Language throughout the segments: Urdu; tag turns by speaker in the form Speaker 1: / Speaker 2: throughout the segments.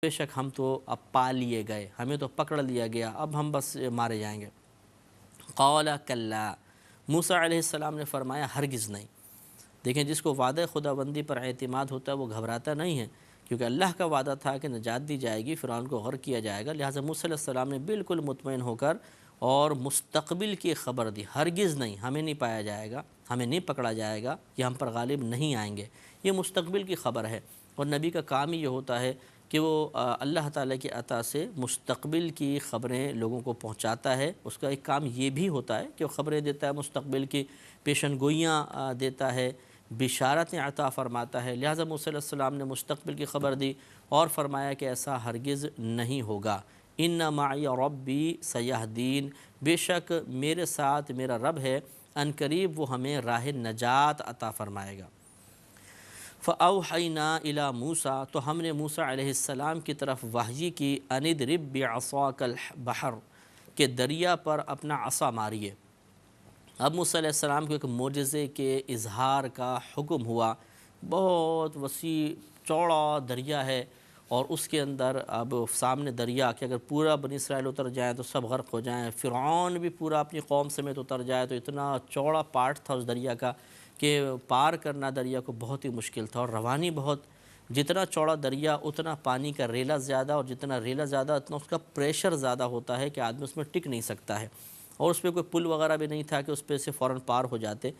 Speaker 1: بے شک ہم تو اب پا لیے گئے، ہمیں تو پکڑ لیا گیا، اب ہم بس مارے جائیں گے۔ قال کلا، موسیٰ علیہ السلام نے فرمایا ہرگز نہیں۔ دیکھیں جس کو وعدہ خداوندی پر اعتماد ہوتا ہے وہ گھبراتا نہیں ہے، کیونکہ اللہ کا وعدہ تھا کہ نجات دی جائے گی، فرعون کو غرق کیا جائے گا، لہٰذا موسیٰ علیہ السلام نے بالکل مطمئن ہو کر اور مستقبل کی خبر دی، ہرگز نہیں، ہمیں نہیں پایا جائے گا، ہمیں نہیں پکڑا جائے گا، یہ ہم پر غالب نہیں آئیں گے۔ یہ مستقبل کی خبر ہے، اور نبی کا کام ہی یہ ہوتا ہے کہ وہ اللہ تعالیٰ کی عطا سے مستقبل کی خبریں لوگوں کو پہنچاتا ہے۔ اس کا ایک کام یہ بھی ہوتا ہے کہ وہ خبریں دیتا ہے، مستقبل کی پیشن گوئیاں دیتا ہے، بشارتیں عطا فرماتا ہے۔ لہٰذا موسیٰ علیہ السلام نے مستقبل کی خبر دی اور فرمایا کہ ایسا ہرگز نہیں ہوگا۔ ان معی ربی سیہدین، بے شک میرے ساتھ میرا رب ہے، ان قریب وہ ہمیں راہ نجات عطا فرمائے گا۔ فَأَوْحَيْنَا إِلَى مُوسَىٰ، تو ہم نے موسیٰ علیہ السلام کی طرف وحی کی، أَنِ اضْرِب بِعَصَاكَ الْبَحْرَ، کہ دریا پر اپنا عصا ماریے۔ اب موسیٰ علیہ السلام کو ایک معجزے کے اظہار کا حکم ہوا۔ بہت وسیع چوڑا دریا ہے، اور اس کے اندر اب سامنے دریا کہ اگر پورا بنی اسرائیل اتر جائیں تو سب غرق ہو جائیں، فرعون بھی پورا اپنی قوم سمیت اتر جائے، تو اتنا چوڑا پارٹ تھا اس دریا کا کہ پار کرنا دریا کو بہت ہی مشکل تھا، اور روانی بہت، جتنا چوڑا دریا اتنا پانی کا ریلا زیادہ، اور جتنا ریلا زیادہ اتنا اس کا پریشر زیادہ ہوتا ہے کہ آدمی اس میں ٹک نہیں سکتا ہے، اور اس پہ کوئی پل وغیرہ بھی نہیں تھا کہ اس پہ سے فوراً پار ہو جاتے۔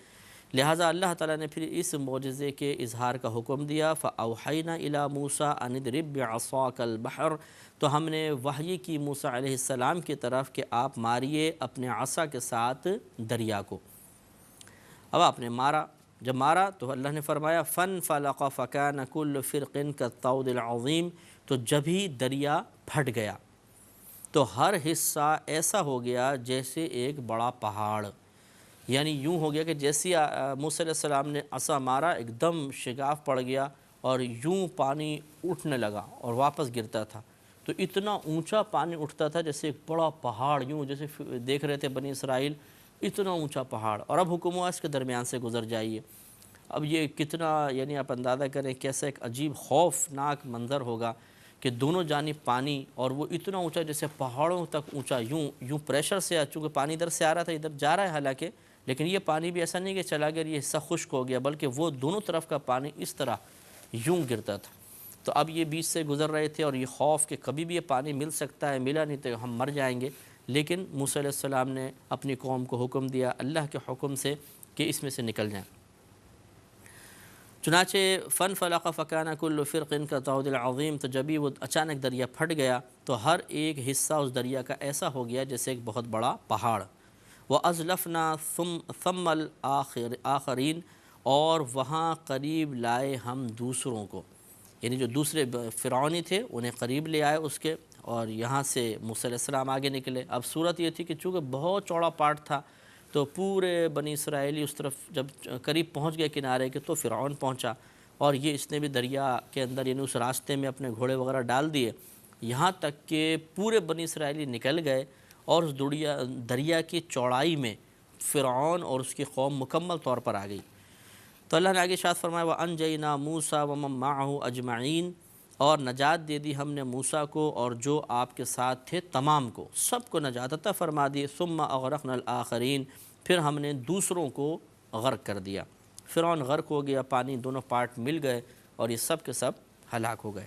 Speaker 1: لہٰذا اللہ تعالیٰ نے پھر اس معجزے کے اظہار کا حکم دیا، فَأَوْحَيْنَا إِلَى مُوسَىٰ أَنِ اضْرِب بِعَصَاكَ الْبَحْرَ، تو ہم نے وحی کی موسیٰ علیہ السلام کی طرف کہ آپ ماریے اپنے عصا کے ساتھ دریا کو۔ اب آپ نے مارا، جب مارا تو اللہ نے فرمایا فَانْفَلَقَ فَكَانَ كُلُّ فِرْقٍ كَالطَّوْدِ الْعَظِيمِ، تو جب ہی دریا پھٹ گیا تو ہر حصہ ایسا ہو گیا جیسے ایک بڑا پہاڑ، یعنی یوں ہو گیا کہ جیسی موسیٰ علیہ السلام نے عصا مارا ایک دم شگاف پڑ گیا، اور یوں پانی اٹھنے لگا اور واپس گرتا تھا، تو اتنا اونچا پانی اٹھتا تھا جیسے ایک بڑا پہاڑ، یوں جیسے دیکھ رہے تھے بنی اسرائیل، اتنا اونچا پہاڑ، اور اب حکم ہوا اس کے درمیان سے گزر جائیے۔ اب یہ کتنا، یعنی آپ اندازہ کریں کیسا ایک عجیب خوفناک منظر ہوگا کہ دونوں جانب پانی، اور وہ اتنا اونچا جیسے پہاڑوں تک اونچا، یوں پریشر سے، چونکہ پانی ادھر سے آ رہا تھا ادھر جا رہا ہے حالانکہ، لیکن یہ پانی بھی ایسا نہیں کہ چلا گیا یہ حصہ خشک ہو گیا، بلکہ وہ دونوں طرف کا پانی اس طرح یوں گرتا تھا۔ تو اب یہ بیچ سے گزر رہے تھے، اور یہ خوف کہ کبھی بھی یہ پانی مل سکتا ہے، ملا نہیں تو ہم مر جائیں گے، لیکن موسیٰ علیہ السلام نے اپنی قوم کو حکم دیا اللہ کے حکم سے کہ اس میں سے نکل جائیں۔ چنانچہ فَانْفَلَقَ فَكَانَ كُلُّ فِرْقٍ كَالطَّوْدِ الْعَظِيمِ، تو جب ہی وہ اچانک دریا پھٹ گیا تو ہر ایک حصہ اس دریا کا ایسا ہو گیا جیسے ایک بہت بڑا پہاڑ۔ وَأَزْلَفْنَا ثَمَّ الْآخَرِينَ، اور وہاں قریب لائے ہم دوسروں کو، یعنی جو دوسرے فرعونی تھے انہیں قریب لے آئے اس کے، اور یہاں سے موسیٰ علیہ السلام آگے نکلے۔ اب صورت یہ تھی کہ چونکہ بہت چوڑا پارٹ تھا تو پورے بنی اسرائیلی اس طرف جب قریب پہنچ گئے کنارے کے تو فرعون پہنچا، اور یہ اس نے بھی دریا کے اندر یعنی اس راستے میں اپنے گھوڑے وغیرہ ڈال دیے، یہاں تک کہ پورے بنی اسرائیلی نکل گئے، اور اس دریا کی چوڑائی میں فرعون اور اس کی قوم مکمل طور پر آ گئی۔ تو اللہ نے آگے ارشاد فرمایا وَأَنْجَيْنَا مُوسَىٰ وَمَن مَّعَهُ أَجْمَعِينَ، اور نجات دے دی ہم نے موسیٰ کو اور جو آپ کے ساتھ تھے تمام کو، سب کو نجات عطا فرما دی۔ ثُمَّ أَغْرَقْنَا الْآخَرِينَ، پھر ہم نے دوسروں کو غرق کر دیا۔ فرعون غرق ہو گیا، پانی دونوں پارٹ مل گئے، اور یہ سب کے سب ہلاک ہو گئے۔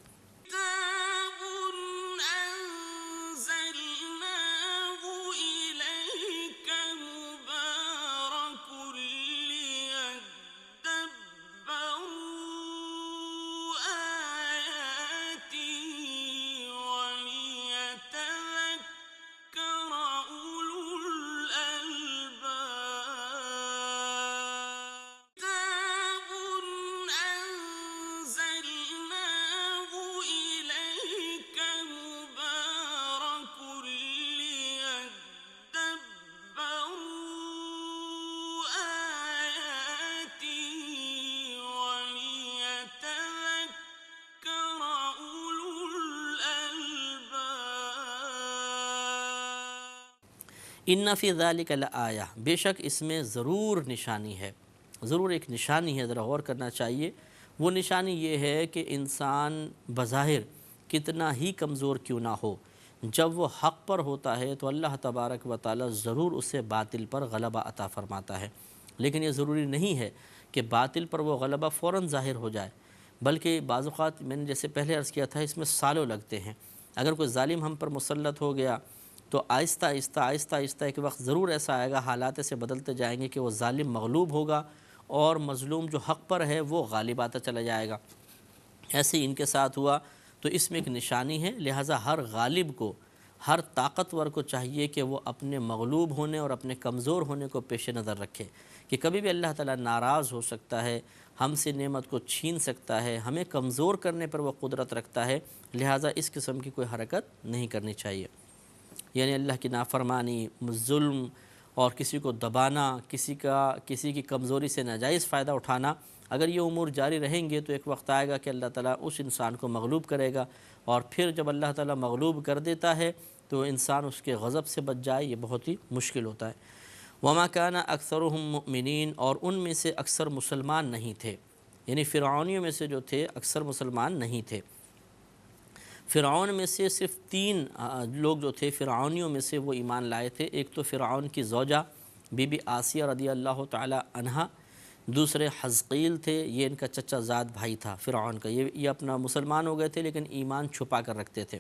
Speaker 1: ان فی ذلک لآیہ، بے شک اس میں ضرور نشانی ہے، ضرور ایک نشانی ہے، ذرا غور کرنا چاہیے۔ وہ نشانی یہ ہے کہ انسان بظاہر کتنا ہی کمزور کیوں نہ ہو، جب وہ حق پر ہوتا ہے تو اللہ تبارک و تعالی ضرور اسے باطل پر غلبہ عطا فرماتا ہے۔ لیکن یہ ضروری نہیں ہے کہ باطل پر وہ غلبہ فوراً ظاہر ہو جائے، بلکہ بعض اوقات میں نے جیسے پہلے عرض کیا تھا، اس میں سالوں لگتے ہیں۔ اگر کوئی ظالم ہم پر مسلط ہو گیا تو آہستہ آہستہ ایک وقت ضرور ایسا آئے گا، حالات ایسے بدلتے جائیں گے کہ وہ ظالم مغلوب ہوگا اور مظلوم جو حق پر ہے وہ غالب آتا چلا جائے گا۔ ایسے ہی ان کے ساتھ ہوا، تو اس میں ایک نشانی ہے۔ لہٰذا ہر غالب کو، ہر طاقتور کو چاہیے کہ وہ اپنے مغلوب ہونے اور اپنے کمزور ہونے کو پیش نظر رکھے، کہ کبھی بھی اللہ تعالیٰ ناراض ہو سکتا ہے، ہم سے نعمت کو چھین سکتا ہے، ہمیں کمزور کرنے پر وہ قدرت رکھتا ہے۔ لہٰذا اس قسم کی کوئی حرکت نہیں کرنی چاہیے، یعنی اللہ کی نافرمانی، ظلم اور کسی کو دبانا، کسی کی کمزوری سے ناجائز فائدہ اٹھانا، اگر یہ امور جاری رہیں گے تو ایک وقت آئے گا کہ اللہ تعالیٰ اس انسان کو مغلوب کرے گا، اور پھر جب اللہ تعالیٰ مغلوب کر دیتا ہے تو انسان اس کے غضب سے بچ جائے، یہ بہت ہی مشکل ہوتا ہے۔ وَمَا كَانَ أَكْثَرُهُم مُؤْمِنِينَ، اور ان میں سے اکثر مسلمان نہیں تھے، یعنی فرعونیوں میں سے جو تھے اکثر مسلمان نہیں تھے۔ فرعون میں سے صرف 3 لوگ جو تھے فرعونیوں میں سے وہ ایمان لائے تھے۔ ایک تو فرعون کی زوجہ بی بی آسیہ رضی اللہ تعالی عنہا، دوسرے حزقیل تھے، یہ ان کا چچا زاد بھائی تھا فرعون کا، یہ اپنا مسلمان ہو گئے تھے لیکن ایمان چھپا کر رکھتے تھے،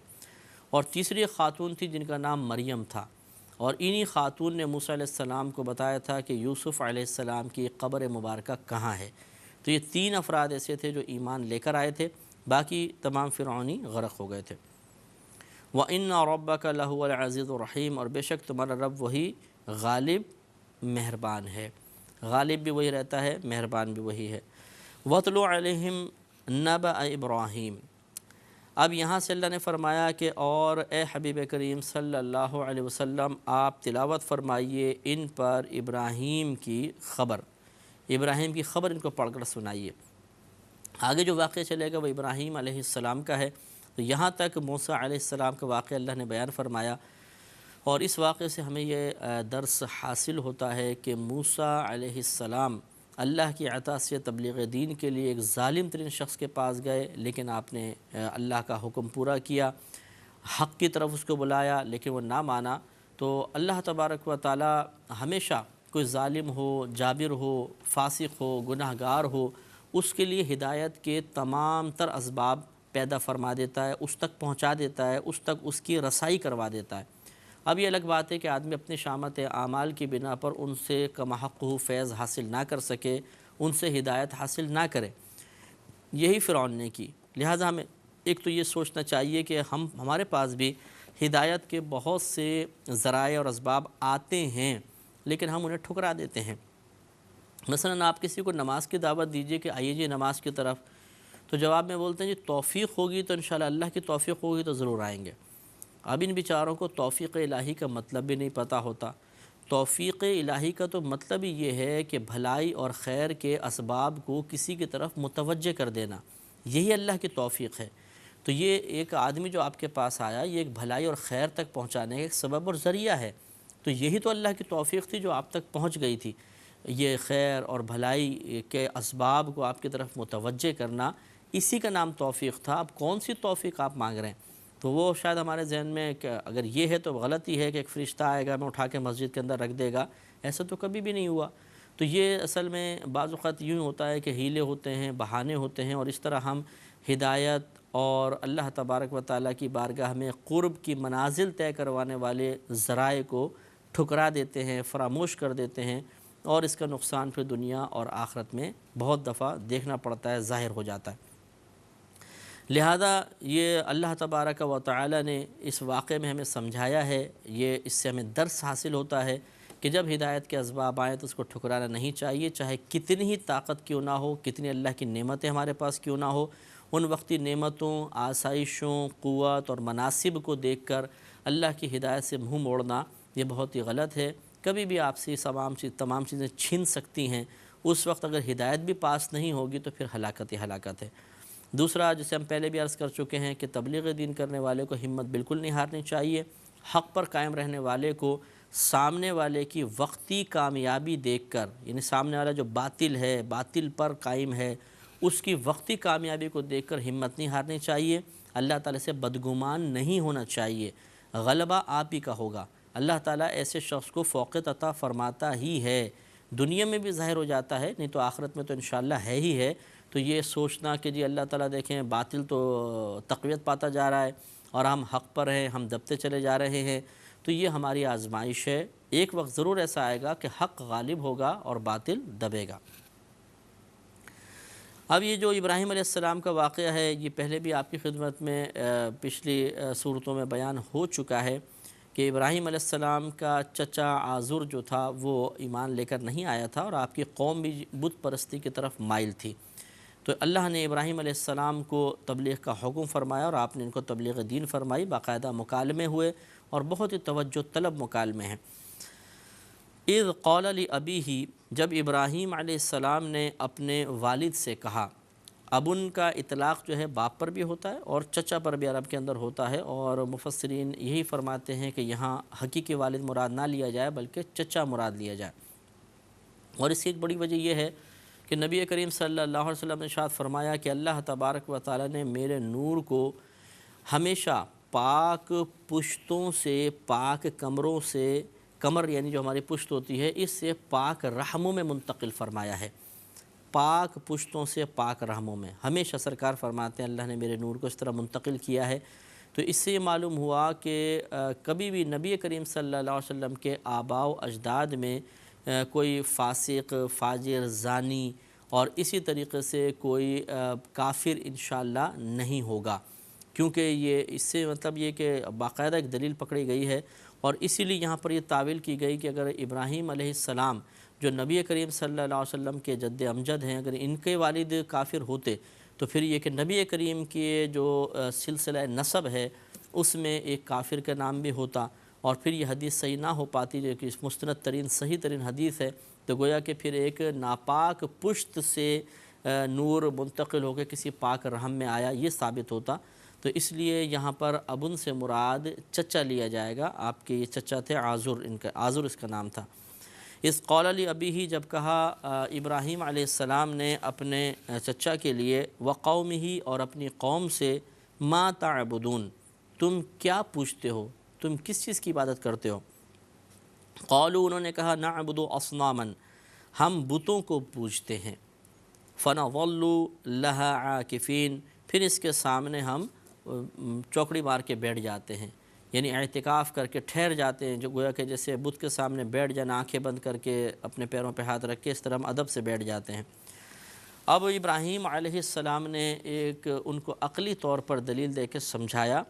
Speaker 1: اور تیسری خاتون تھی جن کا نام مریم تھا، اور انہی خاتون نے موسیٰ علیہ السلام کو بتایا تھا کہ یوسف علیہ السلام کی قبر مبارکہ کہاں ہے۔ تو یہ 3 افراد ایسے تھے جو ایمان لے کر آئے تھے، باقی تمام فرعونی غرق ہو گئے تھے۔ وَإِنَّ رَبَّكَ لَهُوَ الْعَزِيزُ الرَّحِيمُ، اور بے شک تمہارا رب وہی غالب مہربان ہے، غالب بھی وہی رہتا ہے، مہربان بھی وہی ہے۔ وَاتْلُ عَلَيْهِمْ نَبَأَ إِبْرَاهِيمَ، اب یہاں سے اللہ نے فرمایا کہ اور اے حبیب کریم صلی اللہ علیہ وسلم آپ تلاوت فرمائیے ان پر ابراہیم کی خبر، ابراہیم کی خبر ان کو پڑھ کر سنائیے۔ آگے جو واقعہ چلے گا وہ ابراہیم علیہ السلام کا ہے، تو یہاں تک موسیٰ علیہ السلام کا واقعہ اللہ نے بیان فرمایا، اور اس واقعے سے ہمیں یہ درس حاصل ہوتا ہے کہ موسیٰ علیہ السلام اللہ کی عطا سے تبلیغ دین کے لیے ایک ظالم ترین شخص کے پاس گئے، لیکن آپ نے اللہ کا حکم پورا کیا، حق کی طرف اس کو بلایا، لیکن وہ نہ مانا۔ تو اللہ تبارک و تعالی ہمیشہ کوئی ظالم ہو، جابر ہو، فاسق ہو، گناہ گار ہو، اس کے لیے ہدایت کے تمام تر اسباب پیدا فرما دیتا ہے، اس تک پہنچا دیتا ہے، اس تک اس کی رسائی کروا دیتا ہے۔ اب یہ الگ بات ہے کہ آدمی اپنی شامت اعمال کی بنا پر ان سے کما حق فیض حاصل نہ کر سکے، ان سے ہدایت حاصل نہ کرے، یہی فرعون نے کی۔ لہٰذا ہمیں ایک تو یہ سوچنا چاہیے کہ ہمارے پاس بھی ہدایت کے بہت سے ذرائع اور اسباب آتے ہیں، لیکن ہم انہیں ٹھکرا دیتے ہیں۔ مثلا آپ کسی کو نماز کی دعوت دیجئے کہ آئیے جی نماز کی طرف، تو جواب میں بولتے ہیں جی توفیق ہوگی تو انشاءاللہ اللہ کی توفیق ہوگی تو ضرور آئیں گے۔ اب ان بیچاروں کو توفیق الہی کا مطلب بھی نہیں پتہ ہوتا۔ توفیق الہی کا تو مطلب ہی یہ ہے کہ بھلائی اور خیر کے اسباب کو کسی کی طرف متوجہ کر دینا، یہی اللہ کی توفیق ہے۔ تو یہ ایک آدمی جو آپ کے پاس آیا، یہ ایک بھلائی اور خیر تک پہنچانے کا ایک سبب اور ذریعہ ہے، تو یہی تو اللہ کی توفیق تھی جو آپ تک پہنچ گئی تھی۔ یہ خیر اور بھلائی کے اسباب کو آپ کی طرف متوجہ کرنا، اسی کا نام توفیق تھا۔ اب کون سی توفیق آپ مانگ رہے ہیں؟ تو وہ شاید ہمارے ذہن میں کہ اگر یہ ہے تو غلط ہی ہے کہ ایک فرشتہ آئے گا، میں اٹھا کے مسجد کے اندر رکھ دے گا، ایسا تو کبھی بھی نہیں ہوا۔ تو یہ اصل میں بعض اوقات یوں ہوتا ہے کہ ہیلے ہوتے ہیں، بہانے ہوتے ہیں، اور اس طرح ہم ہدایت اور اللہ تبارک و تعالیٰ کی بارگاہ میں قرب کی منازل طے کروانے والے ذرائع کو ٹھکرا دیتے ہیں، فراموش کر دیتے ہیں، اور اس کا نقصان پھر دنیا اور آخرت میں بہت دفعہ دیکھنا پڑتا ہے، ظاہر ہو جاتا ہے۔ لہذا یہ اللہ تبارک و تعالی نے اس واقعے میں ہمیں سمجھایا ہے، یہ اس سے ہمیں درس حاصل ہوتا ہے کہ جب ہدایت کے اسباب آئیں تو اس کو ٹھکرانا نہیں چاہیے، چاہے کتنی ہی طاقت کیوں نہ ہو، کتنی اللہ کی نعمتیں ہمارے پاس کیوں نہ ہو۔ ان وقتی نعمتوں، آسائشوں، قوت اور مناسب کو دیکھ کر اللہ کی ہدایت سے منہ موڑنا یہ بہت ہی غلط ہے۔ کبھی بھی آپ سے تمام چیزیں چھن سکتی ہیں، اس وقت اگر ہدایت بھی پاس نہیں ہوگی تو پھر ہلاکت ہی ہلاکت ہے۔ دوسرا، جسے ہم پہلے بھی عرض کر چکے ہیں کہ تبلیغ دین کرنے والے کو ہمت بالکل نہیں ہارنی چاہیے۔ حق پر قائم رہنے والے کو سامنے والے کی وقتی کامیابی دیکھ کر، یعنی سامنے والا جو باطل ہے، باطل پر قائم ہے، اس کی وقتی کامیابی کو دیکھ کر ہمت نہیں ہارنی چاہیے، اللہ تعالیٰ سے بدگمان نہیں ہونا چاہیے، غلبہ آپ ہی کا ہوگا۔ اللہ تعالیٰ ایسے شخص کو فوقیت عطا فرماتا ہی ہے، دنیا میں بھی ظاہر ہو جاتا ہے، نہیں تو آخرت میں تو انشاءاللہ ہے ہی ہے۔ تو یہ سوچنا کہ جی اللہ تعالیٰ دیکھیں باطل تو تقویت پاتا جا رہا ہے اور ہم حق پر ہیں، ہم دبتے چلے جا رہے ہیں، تو یہ ہماری آزمائش ہے۔ ایک وقت ضرور ایسا آئے گا کہ حق غالب ہوگا اور باطل دبے گا۔ اب یہ جو ابراہیم علیہ السلام کا واقعہ ہے، یہ پہلے بھی آپ کی خدمت میں پچھلی صورتوں میں بیان ہو چکا ہے کہ ابراہیم علیہ السلام کا چچا آزر جو تھا وہ ایمان لے کر نہیں آیا تھا اور آپ کی قوم بھی بت پرستی کی طرف مائل تھی۔ تو اللہ نے ابراہیم علیہ السلام کو تبلیغ کا حکم فرمایا اور آپ نے ان کو تبلیغ دین فرمائی، باقاعدہ مکالمے ہوئے اور بہت ہی توجہ طلب مکالمے ہیں۔ اذ قال لابیہ، جب ابراہیم علیہ السلام نے اپنے والد سے کہا، اب ان کا اطلاق جو ہے باپ پر بھی ہوتا ہے اور چچا پر بھی عرب کے اندر ہوتا ہے، اور مفسرین یہی فرماتے ہیں کہ یہاں حقیقی والد مراد نہ لیا جائے بلکہ چچا مراد لیا جائے۔ اور اس کی ایک بڑی وجہ یہ ہے کہ نبی کریم صلی اللہ علیہ وسلم نے ارشاد فرمایا کہ اللہ تبارک و تعالی نے میرے نور کو ہمیشہ پاک پشتوں سے، پاک کمروں سے، کمر یعنی جو ہماری پشت ہوتی ہے، اس سے پاک رحموں میں منتقل فرمایا ہے۔ پاک پشتوں سے پاک رحموں میں ہمیشہ سرکار فرماتے ہیں اللہ نے میرے نور کو اس طرح منتقل کیا ہے۔ تو اس سے یہ معلوم ہوا کہ کبھی بھی نبی کریم صلی اللہ علیہ وسلم کے آباء و اجداد میں کوئی فاسق، فاجر، زانی اور اسی طریقے سے کوئی کافر انشاءاللہ نہیں ہوگا، کیونکہ یہ اس سے مطلب یہ کہ باقاعدہ ایک دلیل پکڑی گئی ہے، اور اسی لیے یہاں پر یہ تعویل کی گئی کہ اگر ابراہیم علیہ السلام جو نبی کریم صلی اللہ علیہ وسلم کے جد امجد ہیں، اگر ان کے والد کافر ہوتے تو پھر یہ کہ نبی کریم کے جو سلسلہ نسب ہے اس میں ایک کافر کا نام بھی ہوتا، اور پھر یہ حدیث صحیح نہ ہو پاتی، جو کہ مستند ترین صحیح ترین حدیث ہے، تو گویا کہ پھر ایک ناپاک پشت سے نور منتقل ہو کے کسی پاک رحم میں آیا، یہ ثابت ہوتا۔ تو اس لیے یہاں پر ابن سے مراد چچا لیا جائے گا، آپ کے یہ چچا تھے آزر، ان کا آزر اس کا نام تھا۔ اس قول لابیہ، جب کہا ابراہیم علیہ السلام نے اپنے چچا کے لیے، وقومہ، اور اپنی قوم سے، ما تعبدون، تم کیا پوچھتے ہو، تم کس چیز کی عبادت کرتے ہو؟ قالوا، انہوں نے کہا، نعبد اصناما، ہم بتوں کو پوجتے ہیں، فنظل لها عاکفین، پھر اس کے سامنے ہم چوکڑی مار کے بیٹھ جاتے ہیں، یعنی اعتکاف کر کے ٹھہر جاتے ہیں، جو گویا کہ جیسے بت کے سامنے بیٹھ جانا، آنکھیں بند کر کے اپنے پیروں پہ ہاتھ رکھ کے، اس طرح ہم ادب سے بیٹھ جاتے ہیں۔ اب ابراہیم علیہ السلام نے ایک ان کو عقلی طور پر دلیل دے کے سمجھایا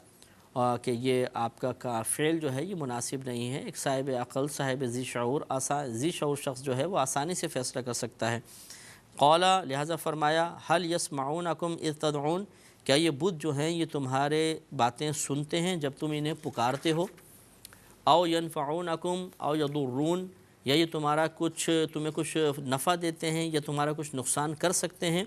Speaker 1: کہ یہ آپ کا فعل جو ہے یہ مناسب نہیں ہے، ایک صاحب عقل، صاحب ذی شعور شخص جو ہے وہ آسانی سے فیصلہ کر سکتا ہے۔ قال، لہذا فرمایا، هل يسمعونکم اذ تدعون، کیا یہ بت جو ہیں یہ تمہارے باتیں سنتے ہیں جب تم انہیں پکارتے ہو؟ او ینفعونکم او یضرون، یا یہ تمہیں کچھ نفع دیتے ہیں یا تمہارا کچھ نقصان کر سکتے ہیں؟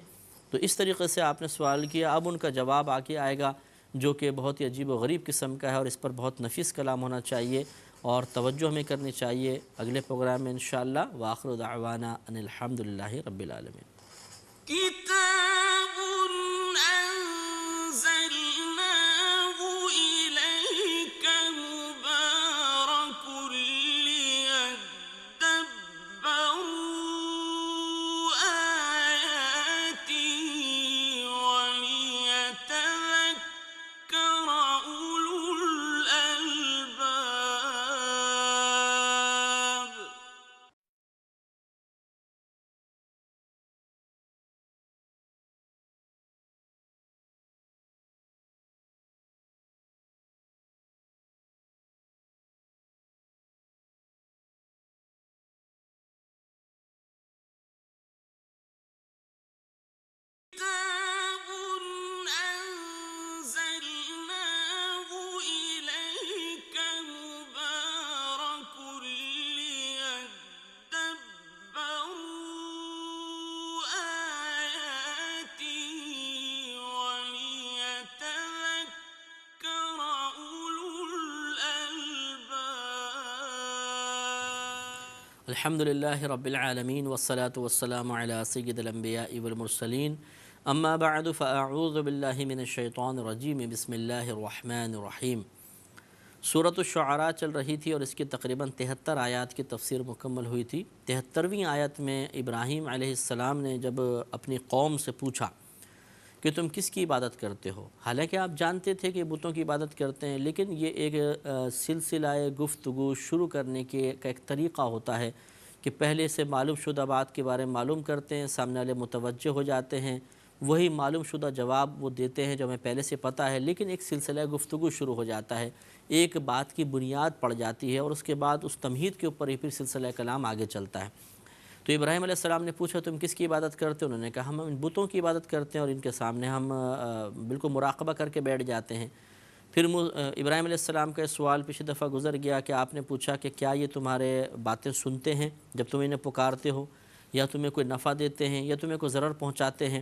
Speaker 1: تو اس طریقے سے آپ نے سوال کیا۔ اب ان کا جواب آگے آئے گا جو کہ بہت ہی عجیب و غریب قسم کا ہے، اور اس پر بہت نفیس کلام ہونا چاہیے اور توجہ ہمیں کرنی چاہیے۔ اگلے پروگرام میں انشاءاللہ، وآخر دعوانا ان الحمدللہ رب العالمین۔
Speaker 2: کتاب انزلناه الیک مبارک لیدبروا آیاته ولیتذکر اولو الالباب۔ كتاب أنزلناه إليك مبارك ليدبروا آياته وليتذكر أولو الألباب۔
Speaker 1: الحمدللہ رب العالمین، والصلاة والسلام علی سید الانبیاء والمرسلین، اما بعد فاعوذ باللہ من الشیطان الرجیم بسم اللہ الرحمن الرحیم۔ سورۃ الشعراء چل رہی تھی اور اس کی تقریباً 73 آیات کی تفسیر مکمل ہوئی تھی۔ 73ویں آیت میں ابراہیم علیہ السلام نے جب اپنی قوم سے پوچھا کہ تم کس کی عبادت کرتے ہو، حالانکہ آپ جانتے تھے کہ بتوں کی عبادت کرتے ہیں، لیکن یہ ایک سلسلہ گفتگو شروع کرنے کا ایک طریقہ ہوتا ہے کہ پہلے سے معلوم شدہ بات کے بارے میں معلوم کرتے ہیں، سامنے والے متوجہ ہو جاتے ہیں، وہی معلوم شدہ جواب وہ دیتے ہیں جو ہمیں پہلے سے پتہ ہے، لیکن ایک سلسلہ گفتگو شروع ہو جاتا ہے، ایک بات کی بنیاد پڑ جاتی ہے اور اس کے بعد اس تمہید کے اوپر ہی پھر سلسلہ کلام آگے چلتا ہے۔ تو ابراہیم علیہ السلام نے پوچھا تم کس کی عبادت کرتے ہو؟ انہوں نے کہا ہم ان بتوں کی عبادت کرتے ہیں اور ان کے سامنے ہم بالکل مراقبہ کر کے بیٹھ جاتے ہیں۔ پھر ابراہیم علیہ السلام کا سوال پچھلی دفعہ گزر گیا کہ آپ نے پوچھا کہ کیا یہ تمہارے باتیں سنتے ہیں جب تم انہیں پکارتے ہو، یا تمہیں کوئی نفع دیتے ہیں یا تمہیں کوئی ضرر پہنچاتے ہیں؟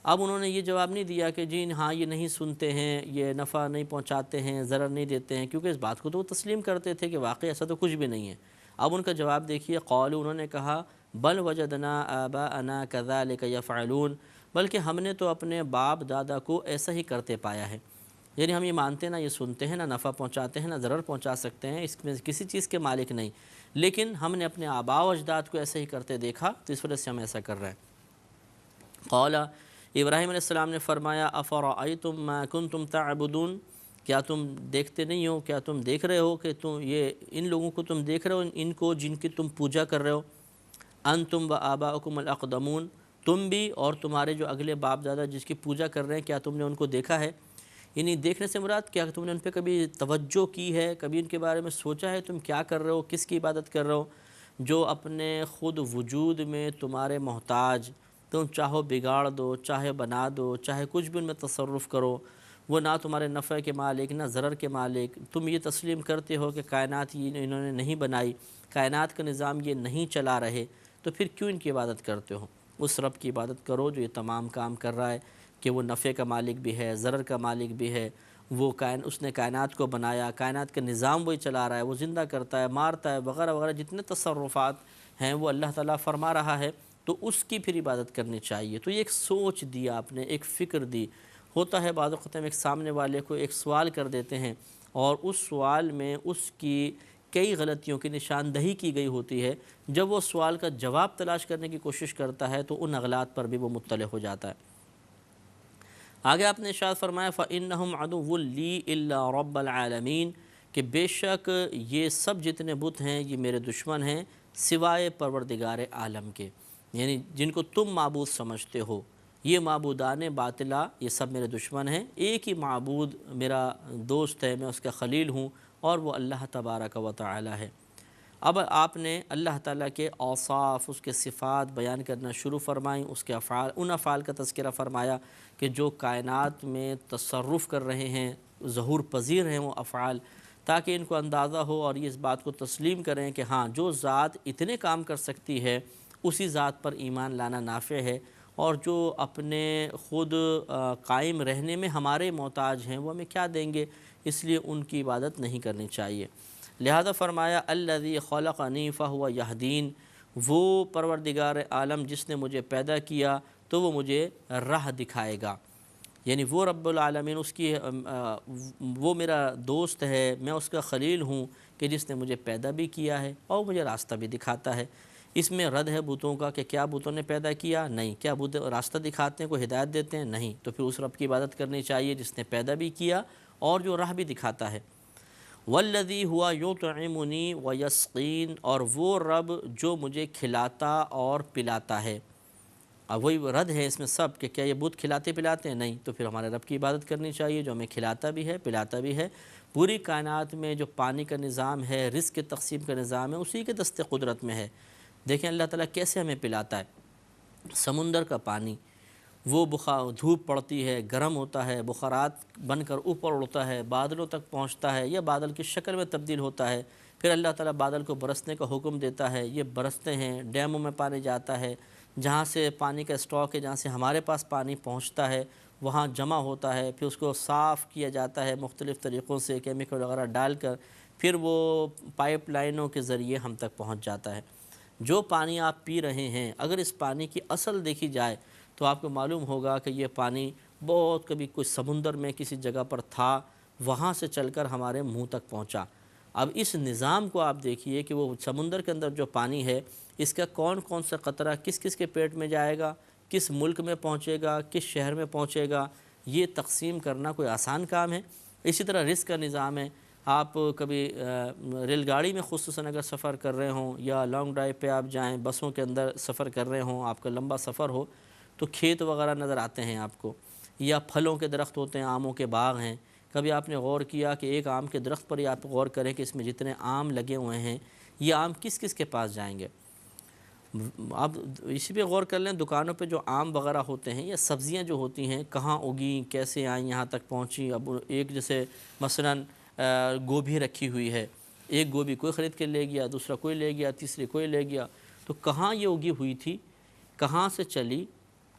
Speaker 1: اب انہوں نے یہ جواب نہیں دیا کہ جی ہاں یہ نہیں سنتے ہیں، یہ نفع نہیں پہنچاتے ہیں، ضرر نہیں دیتے ہیں، کیونکہ اس بات کو تو وہ تسلیم کرتے تھے کہ واقعی ایسا تو کچھ بھی نہیں ہے۔ اب ان کا جواب دیکھیے، قالوا، انہوں نے کہا بل وجدنا آباءنا کذالک یفعلون، بلکہ ہم نے تو اپنے باپ دادا کو ایسا ہی کرتے پایا ہے۔ یعنی ہم یہ مانتے نہ یہ سنتے ہیں، نہ نفع پہنچاتے ہیں، نہ ضرر پہنچا سکتے ہیں، اس میں کسی چیز کے مالک نہیں، لیکن ہم نے اپنے آباء و اجداد کو ایسے ہی کرتے دیکھا تو اس وجہ سے ہم ایسا کر رہے ہیں۔ قال، ابراہیم علیہ السلام نے فرمایا افرأیتم ما کنتم تعبدون، کیا تم دیکھتے نہیں ہو، کیا تم دیکھ رہے ہو کہ تم یہ ان لوگوں کو تم دیکھ رہے ہو، ان کو جن کی تم پوجا کر رہے ہو، انتم و آباؤکم الاقدمون، تم بھی اور تمہارے جو اگلے باپ دادا جس کی پوجا کر رہے ہیں، کیا تم نے ان کو دیکھا ہے؟ یعنی دیکھنے سے مراد کیا تم نے ان پہ کبھی توجہ کی ہے، کبھی ان کے بارے میں سوچا ہے تم کیا کر رہے ہو، کس کی عبادت کر رہے ہو، جو اپنے خود وجود میں تمہارے محتاج، تم چاہو بگاڑ دو، چاہے بنا دو، چاہے کچھ بھی ان میں تصرف کرو، وہ نہ تمہارے نفع کے مالک نہ ضرر کے مالک، تم یہ تسلیم کرتے ہو کہ کائنات یہ انہوں نے نہیں بنائی، کائنات کا نظام یہ نہیں چلا رہے، تو پھر کیوں ان کی عبادت کرتے ہو؟ اس رب کی عبادت کرو جو یہ تمام کام کر رہا ہے، کہ وہ نفع کا مالک بھی ہے، ضرر کا مالک بھی ہے، وہ اس نے کائنات کو بنایا، کائنات کا نظام وہی چلا رہا ہے، وہ زندہ کرتا ہے، مارتا ہے، وغیرہ وغیرہ، جتنے تصرفات ہیں وہ اللہ تعالیٰ فرما رہا ہے، تو اس کی پھر عبادت کرنی چاہیے۔ تو یہ ایک سوچ دی آپ نے، ایک فکر دی۔ ہوتا ہے بعض اوقات ہم ایک سامنے والے کو ایک سوال کر دیتے ہیں اور اس سوال میں اس کی کئی غلطیوں کی نشاندہی کی گئی ہوتی ہے، جب وہ سوال کا جواب تلاش کرنے کی کوشش کرتا ہے تو ان اغلاط پر بھی وہ مطلع ہو جاتا ہے۔ آگے آپ نے ارشاد فرمایا فَإِنَّهُمْ عَدُوٌّ لِّي إِلَّا رَبَّ الْعَالَمِينَ، کہ بے شک یہ سب جتنے بت ہیں یہ میرے دشمن ہیں سوائے پروردگار عالم کے، یعنی جن کو تم معبود سمجھتے ہو، یہ معبودان باطلہ یہ سب میرے دشمن ہیں، ایک ہی معبود میرا دوست ہے، میں اس کا خلیل ہوں، اور وہ اللہ تبارک و تعالی ہے۔ اب آپ نے اللہ تعالیٰ کے اوصاف، اس کے صفات بیان کرنا شروع فرمائیں، اس کے افعال، ان افعال کا تذکرہ فرمایا کہ جو کائنات میں تصرف کر رہے ہیں، ظہور پذیر ہیں وہ افعال، تاکہ ان کو اندازہ ہو اور یہ اس بات کو تسلیم کریں کہ ہاں جو ذات اتنے کام کر سکتی ہے اسی ذات پر ایمان لانا نافع ہے، اور جو اپنے خود قائم رہنے میں ہمارے محتاج ہیں وہ ہمیں کیا دیں گے، اس لیے ان کی عبادت نہیں کرنی چاہیے۔ لہذا فرمایا الذی خلقنی فہو یہدین، وہ پروردگار عالم جس نے مجھے پیدا کیا تو وہ مجھے راہ دکھائے گا، یعنی وہ رب العالمین اس کی وہ میرا دوست ہے، میں اس کا خلیل ہوں کہ جس نے مجھے پیدا بھی کیا ہے اور مجھے راستہ بھی دکھاتا ہے۔ اس میں رد ہے بتوں کا کہ کیا بتوں نے پیدا کیا؟ نہیں۔ کیا بت راستہ دکھاتے ہیں، کوئی ہدایت دیتے ہیں؟ نہیں۔ تو پھر اس رب کی عبادت کرنی چاہیے جس نے پیدا بھی کیا اور جو راہ بھی دکھاتا ہے۔ والذی ہوا یطعمنی ویسقین، اور وہ رب جو مجھے کھلاتا اور پلاتا ہے۔ اب وہی رد ہے اس میں سب کہ کیا یہ بت کھلاتے پلاتے ہیں؟ نہیں۔ تو پھر ہمارے رب کی عبادت کرنی چاہیے جو ہمیں کھلاتا بھی ہے پلاتا بھی ہے۔ پوری کائنات میں جو پانی کا نظام ہے، رزق کے تقسیم کا نظام ہے، اسی کے دست قدرت میں ہے۔ دیکھیں اللہ تعالیٰ کیسے ہمیں پلاتا ہے۔ سمندر کا پانی وہ دھوپ پڑتی ہے، گرم ہوتا ہے، بخارات بن کر اوپر اڑتا ہے، بادلوں تک پہنچتا ہے، یا بادل کی شکل میں تبدیل ہوتا ہے، پھر اللہ تعالیٰ بادل کو برسنے کا حکم دیتا ہے، یہ برستے ہیں، ڈیموں میں پانی جاتا ہے، جہاں سے پانی کا اسٹاک ہے، جہاں سے ہمارے پاس پانی پہنچتا ہے وہاں جمع ہوتا ہے، پھر اس کو صاف کیا جاتا ہے مختلف طریقوں سے، کیمیکل وغیرہ ڈال کر، پھر وہ پائپ لائنوں کے ذریعے ہم تک پہنچ جاتا ہے۔ جو پانی آپ پی رہے ہیں، اگر اس پانی کی اصل دیکھی جائے تو آپ کو معلوم ہوگا کہ یہ پانی بہت کبھی کوئی سمندر میں کسی جگہ پر تھا، وہاں سے چل کر ہمارے منہ تک پہنچا۔ اب اس نظام کو آپ دیکھیے کہ وہ سمندر کے اندر جو پانی ہے، اس کا کون کون سا قطرہ کس کس کے پیٹ میں جائے گا، کس ملک میں پہنچے گا، کس شہر میں پہنچے گا، یہ تقسیم کرنا کوئی آسان کام ہے۔ اسی طرح رزق کا نظام ہے۔ آپ کبھی ریل گاڑی میں خصوصاً اگر سفر کر رہے ہوں یا لانگ ڈرائیو پہ آپ جائیں، بسوں کے اندر سفر کر رہے ہوں، آپ کا لمبا سفر ہو، تو کھیت وغیرہ نظر آتے ہیں آپ کو، یا پھلوں کے درخت ہوتے ہیں، آموں کے باغ ہیں۔ کبھی آپ نے غور کیا کہ ایک آم کے درخت پر ہی آپ غور کریں کہ اس میں جتنے آم لگے ہوئے ہیں، یہ آم کس کس کے پاس جائیں گے؟ اب اسی پہ غور کر لیں، دکانوں پہ جو آم وغیرہ ہوتے ہیں یا سبزیاں جو ہوتی ہیں، کہاں اگیں، کیسے آئیں، یہاں تک پہنچی۔ اب ایک جیسے مثلاً گوبھی رکھی ہوئی ہے، ایک گوبھی کوئی خرید کے لے گیا، دوسرا کوئی لے گیا، تیسری کوئی لے گیا، تو کہاں یہ اگی ہوئی تھی، کہاں سے چلی،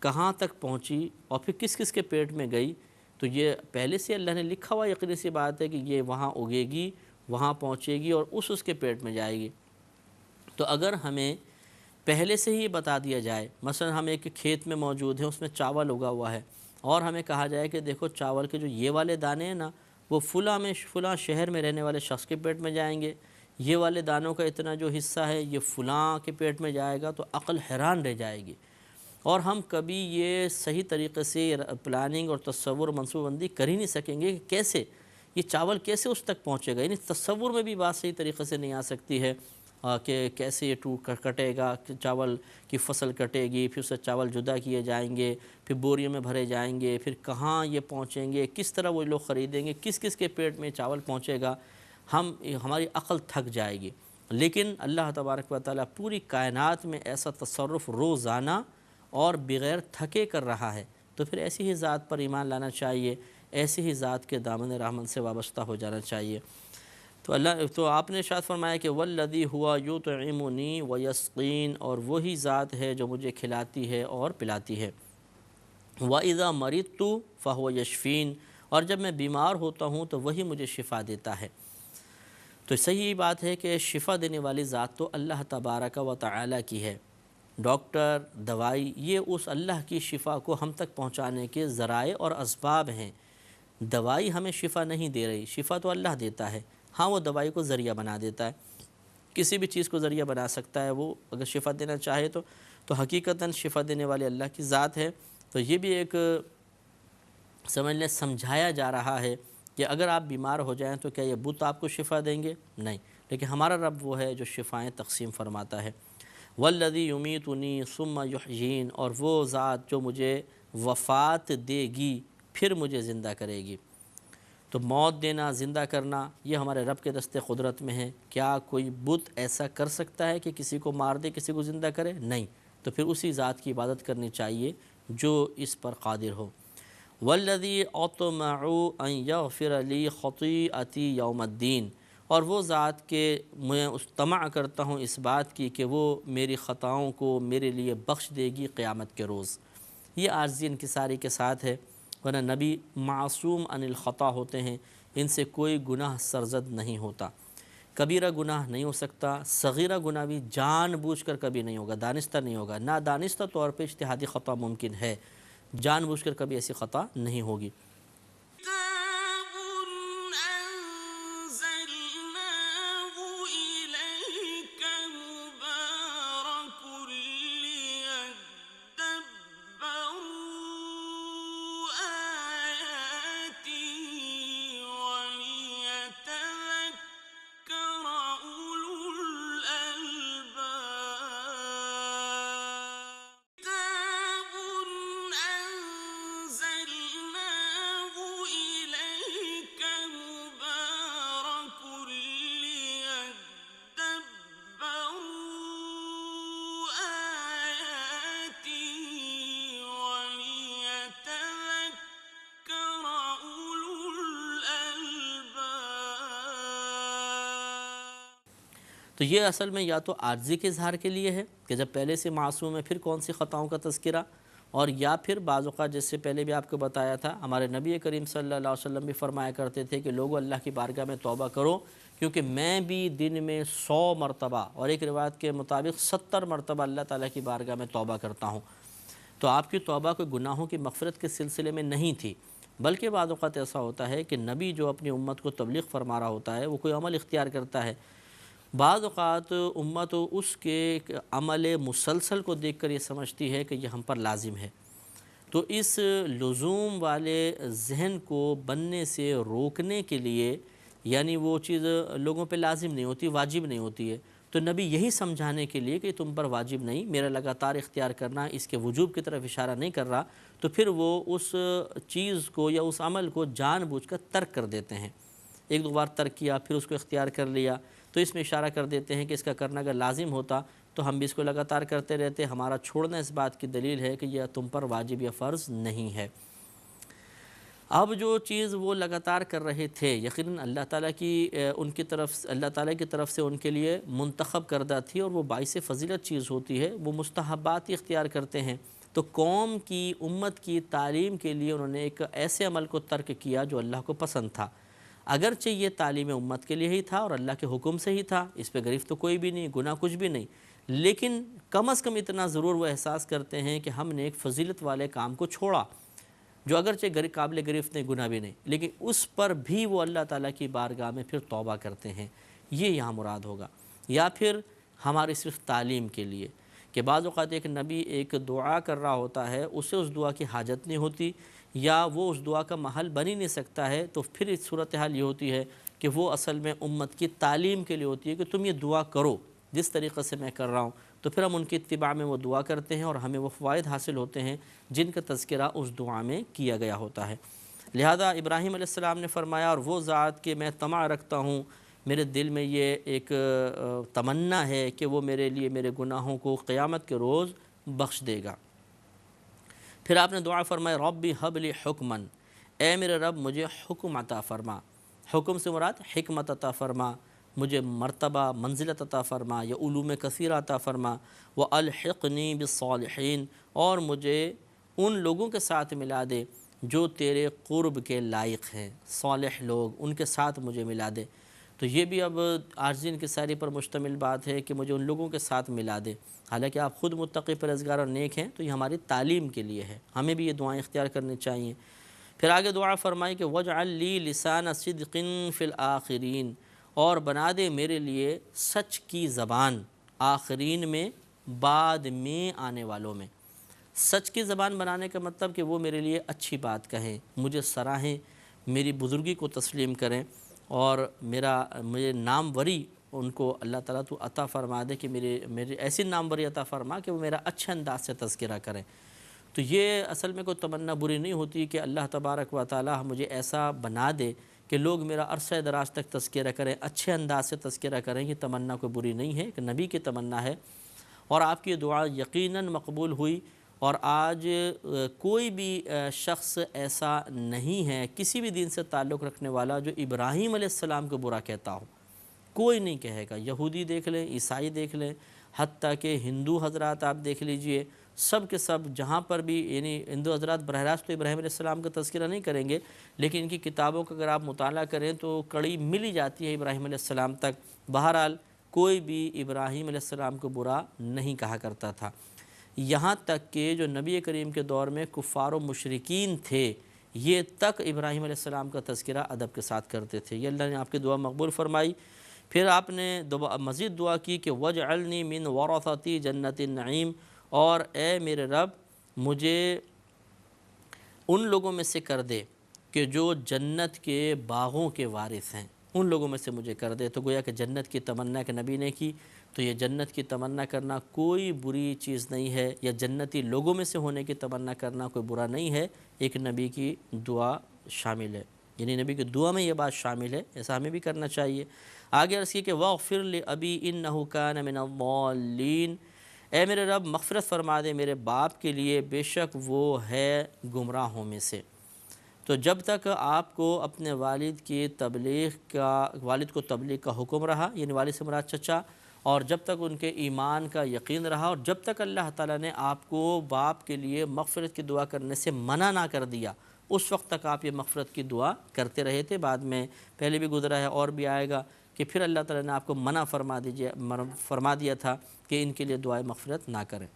Speaker 1: کہاں تک پہنچی، اور پھر کس کس کے پیٹ میں گئی؟ تو یہ پہلے سے اللہ نے لکھا ہوا یقینی سی بات ہے کہ یہ وہاں اگے گی، وہاں پہنچے گی اور اس کے پیٹ میں جائے گی۔ تو اگر ہمیں پہلے سے ہی یہ بتا دیا جائے، مثلا ہم ایک کھیت میں موجود ہیں، اس میں چاول اگا ہوا ہے، اور ہمیں کہا جائے کہ دیکھو چاول کے جو یہ والے دانے ہیں نا، وہ فلاں شہر میں رہنے والے شخص کے پیٹ میں جائیں گے، یہ والے دانوں کا اتنا جو حصہ ہے یہ فلاں کے پیٹ میں جائے گا، تو عقل حیران رہ جائے گی۔ اور ہم کبھی یہ صحیح طریقے سے پلاننگ اور تصور منصوبہ بندی کر ہی نہیں سکیں گے کہ کیسے یہ چاول کیسے اس تک پہنچے گا، یعنی تصور میں بھی بات صحیح طریقے سے نہیں آ سکتی ہے کہ کیسے یہ کٹے گا، چاول کی فصل کٹے گی، پھر اس سے چاول جدا کیے جائیں گے، پھر بوریوں میں بھرے جائیں گے، پھر کہاں یہ پہنچیں گے، کس طرح وہ لوگ خریدیں گے، کس کس کے پیٹ میں چاول پہنچے گا، ہماری عقل تھک جائے گی۔ لیکن اللہ تبارک و تعالیٰ پوری کائنات میں ایسا تصرف روزانہ اور بغیر تھکے کر رہا ہے، تو پھر ایسی ہی ذات پر ایمان لانا چاہیے، ایسی ہی ذات کے دامن رحمت سے وابستہ ہو جانا چاہیے۔ تو آپ نے ارشاد فرمایا کہ والذی ہوا یطعمنی ویسقین، اور وہی ذات ہے جو مجھے کھلاتی ہے اور پلاتی ہے۔ وَإِذَا مَرِضْتُ فَهُوَ يَشْفِينِ، اور جب میں بیمار ہوتا ہوں تو وہی مجھے شفا دیتا ہے۔ تو صحیح بات ہے کہ شفا دینے والی ذات تو اللہ تبارک و تعالی کی ہے۔ ڈاکٹر، دوائی، یہ اس اللہ کی شفا کو ہم تک پہنچانے کے ذرائع اور اسباب ہیں۔ دوائی ہمیں شفا نہیں دے رہی، شفا تو اللہ دیتا ہے۔ ہاں، وہ دوائی کو ذریعہ بنا دیتا ہے، کسی بھی چیز کو ذریعہ بنا سکتا ہے وہ، اگر شفا دینا چاہے تو حقیقتاً شفا دینے والے اللہ کی ذات ہے۔ تو یہ بھی ایک سمجھ لیں سمجھایا جا رہا ہے کہ اگر آپ بیمار ہو جائیں تو کیا یہ بت آپ کو شفا دیں گے؟ نہیں، لیکن ہمارا رب وہ ہے جو شفائیں تقسیم فرماتا ہے۔ والذی یمیتنی ثم یحیین، اور وہ ذات جو مجھے وفات دے گی پھر مجھے زندہ کرے گی۔ تو موت دینا، زندہ کرنا، یہ ہمارے رب کے دست قدرت میں ہے۔ کیا کوئی بت ایسا کر سکتا ہے کہ کسی کو مار دے، کسی کو زندہ کرے؟ نہیں، تو پھر اسی ذات کی عبادت کرنی چاہیے جو اس پر قادر ہو۔ والذی اطمع ان یغفر لی خطیئتی یوم الدین، اور وہ ذات کہ میں طمع کرتا ہوں اس بات کی کہ وہ میری خطاؤں کو میرے لیے بخش دے گی قیامت کے روز۔ یہ عاجزی انکساری کے ساتھ ہے، ورنہ نبی معصوم عن الخطا ہوتے ہیں، ان سے کوئی گناہ سرزد نہیں ہوتا۔ کبیرہ گناہ نہیں ہو سکتا، صغیرہ گناہ بھی جان بوجھ کر کبھی نہیں ہوگا، دانستہ نہیں ہوگا۔ نادانستہ طور پہ اجتہادی خطا ممکن ہے، جان بوجھ کر کبھی ایسی خطا نہیں ہوگی۔
Speaker 2: كتاب أنزلناه إليك مبارك ليدبروا آياته وليتذكر أولو الألباب كتاب أنزلناه إليك مبارك ليدبروا آياته وليتذكر أولو الألباب۔
Speaker 1: تو یہ اصل میں یا تو عاجزی کے اظہار کے لیے ہے کہ جب پہلے سے معصوم ہے پھر کون سی خطاؤں کا تذکرہ، اور یا پھر بعض اوقات جس سے پہلے بھی آپ کو بتایا تھا، ہمارے نبی کریم صلی اللہ علیہ وسلم بھی فرمایا کرتے تھے کہ لوگو اللہ کی بارگاہ میں توبہ کرو، کیونکہ میں بھی دن میں 100 مرتبہ اور ایک روایت کے مطابق 70 مرتبہ اللہ تعالیٰ کی بارگاہ میں توبہ کرتا ہوں۔ تو آپ کی توبہ کوئی گناہوں کی مغفرت کے سلسلے میں نہیں تھی، بلکہ بعض اوقات ایسا ہوتا ہے کہ نبی جو اپنی امت کو تبلیغ فرما رہا ہوتا ہے وہ کوئی عمل اختیار کرتا ہے، بعض اوقات امت اس کے عمل مسلسل کو دیکھ کر یہ سمجھتی ہے کہ یہ ہم پر لازم ہے، تو اس لزوم والے ذہن کو بننے سے روکنے کے لیے، یعنی وہ چیز لوگوں پہ لازم نہیں ہوتی، واجب نہیں ہوتی ہے، تو نبی یہی سمجھانے کے لیے کہ تم پر واجب نہیں، میرا لگاتار اختیار کرنا اس کے وجوب کی طرف اشارہ نہیں کر رہا، تو پھر وہ اس چیز کو یا اس عمل کو جان بوجھ کر ترک کر دیتے ہیں۔ ایک دو بار ترک کیا پھر اس کو اختیار کر لیا، تو اس میں اشارہ کر دیتے ہیں کہ اس کا کرنا اگر لازم ہوتا تو ہم بھی اس کو لگاتار کرتے رہتے، ہمارا چھوڑنا اس بات کی دلیل ہے کہ یہ تم پر واجب یا فرض نہیں ہے۔ اب جو چیز وہ لگاتار کر رہے تھے یقیناً اللہ تعالیٰ کی طرف سے ان کے لیے منتخب کردہ تھی، اور وہ باعث فضیلت چیز ہوتی ہے، وہ مستحبات ہی اختیار کرتے ہیں، تو قوم کی امت کی تعلیم کے لیے انہوں نے ایک ایسے عمل کو ترک کیا جو اللہ کو پسند تھا، اگرچہ یہ تعلیم امت کے لیے ہی تھا اور اللہ کے حکم سے ہی تھا، اس پہ گرفت تو کوئی بھی نہیں، گناہ کچھ بھی نہیں، لیکن کم از کم اتنا ضرور وہ احساس کرتے ہیں کہ ہم نے ایک فضیلت والے کام کو چھوڑا جو اگرچہ قابل گرفت نہیں، گناہ بھی نہیں، لیکن اس پر بھی وہ اللہ تعالیٰ کی بارگاہ میں پھر توبہ کرتے ہیں، یہ یہاں مراد ہوگا۔ یا پھر ہماری صرف تعلیم کے لیے کہ بعض اوقات ایک نبی ایک دعا کر رہا ہوتا ہے، اسے اس دعا کی حاجت نہیں ہوتی یا وہ اس دعا کا محل بن ہی نہیں سکتا ہے، تو پھر اس صورتحال یہ ہوتی ہے کہ وہ اصل میں امت کی تعلیم کے لیے ہوتی ہے کہ تم یہ دعا کرو جس طریقے سے میں کر رہا ہوں، تو پھر ہم ان کی اتباع میں وہ دعا کرتے ہیں اور ہمیں وہ فوائد حاصل ہوتے ہیں جن کا تذکرہ اس دعا میں کیا گیا ہوتا ہے۔ لہذا ابراہیم علیہ السلام نے فرمایا، اور وہ ذات کہ میں طمع رکھتا ہوں، میرے دل میں یہ ایک تمنا ہے کہ وہ میرے لیے میرے گناہوں کو قیامت کے روز بخش دے گا۔ پھر آپ نے دعا فرمایا، ربی حب لی حکمن، اے میرے رب مجھے حکم عطا فرما، حکم سے مراد حکمت عطا فرما، مجھے مرتبہ منزلت عطا فرما یا علوم کثیرہ عطا فرما، وَأَلْحِقْنِي بِالصَّالِحِينَ، اور مجھے ان لوگوں کے ساتھ ملا دے جو تیرے قرب کے لائق ہیں، صالح لوگ، ان کے ساتھ مجھے ملا دے۔ تو یہ بھی اب عاجزی انکساری پر مشتمل بات ہے کہ مجھے ان لوگوں کے ساتھ ملا دے، حالانکہ آپ خود متقی پرہیزگار اور نیک ہیں، تو یہ ہماری تعلیم کے لیے ہے، ہمیں بھی یہ دعائیں اختیار کرنی چاہیے۔ پھر آگے دعا فرمائی کہ وَاجْعَلْ لِي لِسَانَ صِدْقٍ فِي الْآخِرِينَ، اور بنا دے میرے لیے سچ کی زبان آخرین میں، بعد میں آنے والوں میں۔ سچ کی زبان بنانے کا مطلب کہ وہ میرے لیے اچھی بات کہیں، مجھے سراہیں، میری بزرگی کو تسلیم کریں، اور مجھے ناموری ان کو اللہ تعالیٰ تو عطا فرما دے کہ میری ایسی ناموری عطا فرما کہ وہ میرا اچھے انداز سے تذکرہ کریں۔ تو یہ اصل میں کوئی تمنا بری نہیں ہوتی کہ اللہ تبارک و تعالیٰ مجھے ایسا بنا دے کہ لوگ میرا عرصہ دراز تک تذکرہ کریں، اچھے انداز سے تذکرہ کریں، یہ تمنا کوئی بری نہیں ہے، کہ نبی کی تمنا ہے، اور آپ کی دعا یقیناً مقبول ہوئی۔ اور آج کوئی بھی شخص ایسا نہیں ہے کسی بھی دین سے تعلق رکھنے والا جو ابراہیم علیہ السلام کو برا کہتا ہو، کوئی نہیں کہے گا، یہودی دیکھ لیں، عیسائی دیکھ لیں، حتیٰ کہ ہندو حضرات آپ دیکھ لیجئے، سب کے سب جہاں پر بھی، یعنی ہندو حضرات براہ راست تو ابراہیم علیہ السلام کا تذکرہ نہیں کریں گے، لیکن ان کی کتابوں کا اگر آپ مطالعہ کریں تو کڑی مل ہی جاتی ہے ابراہیم علیہ السلام تک۔ بہرحال کوئی بھی ابراہیم علیہ السلام کو برا نہیں کہا کرتا تھا، یہاں تک کہ جو نبی کریم کے دور میں کفار و مشرکین تھے یہ تک ابراہیم علیہ السلام کا تذکرہ ادب کے ساتھ کرتے تھے۔ یہ اللہ نے آپ کی دعا مقبول فرمائی۔ پھر آپ نے مزید دعا کی کہ وَاجْعَلْنِي مِنْ وَرَثَةِ جَنَّةِ النَّعِيمِ، اور اے میرے رب مجھے ان لوگوں میں سے کر دے کہ جو جنت کے باغوں کے وارث ہیں، ان لوگوں میں سے مجھے کر دے۔ تو گویا کہ جنت کی تمنا کہ نبی نے کی، تو یہ جنت کی تمنا کرنا کوئی بری چیز نہیں ہے، یا جنتی لوگوں میں سے ہونے کی تمنا کرنا کوئی برا نہیں ہے، ایک نبی کی دعا شامل ہے، یعنی نبی کی دعا میں یہ بات شامل ہے، ایسا ہمیں بھی کرنا چاہیے۔ آگے عرض کی کہ وَاغْفِرْ لِأَبِي إِنَّهُ كَانَ مِنَ الضَّالِّينَ، اے میرے رب مغفرت فرما دے میرے باپ کے لیے، بے شک وہ ہے گمراہوں میں سے۔ تو جب تک آپ کو اپنے والد کو تبلیغ کا حکم رہا، یعنی والد سے مراد چچا، اور جب تک ان کے ایمان کا یقین رہا، اور جب تک اللہ تعالیٰ نے آپ کو باپ کے لیے مغفرت کی دعا کرنے سے منع نہ کر دیا، اس وقت تک آپ یہ مغفرت کی دعا کرتے رہے تھے۔ بعد میں پہلے بھی گزرا ہے اور بھی آئے گا کہ پھر اللہ تعالیٰ نے آپ کو منع فرما دیا تھا کہ ان کے لیے دعائے مغفرت نہ کریں۔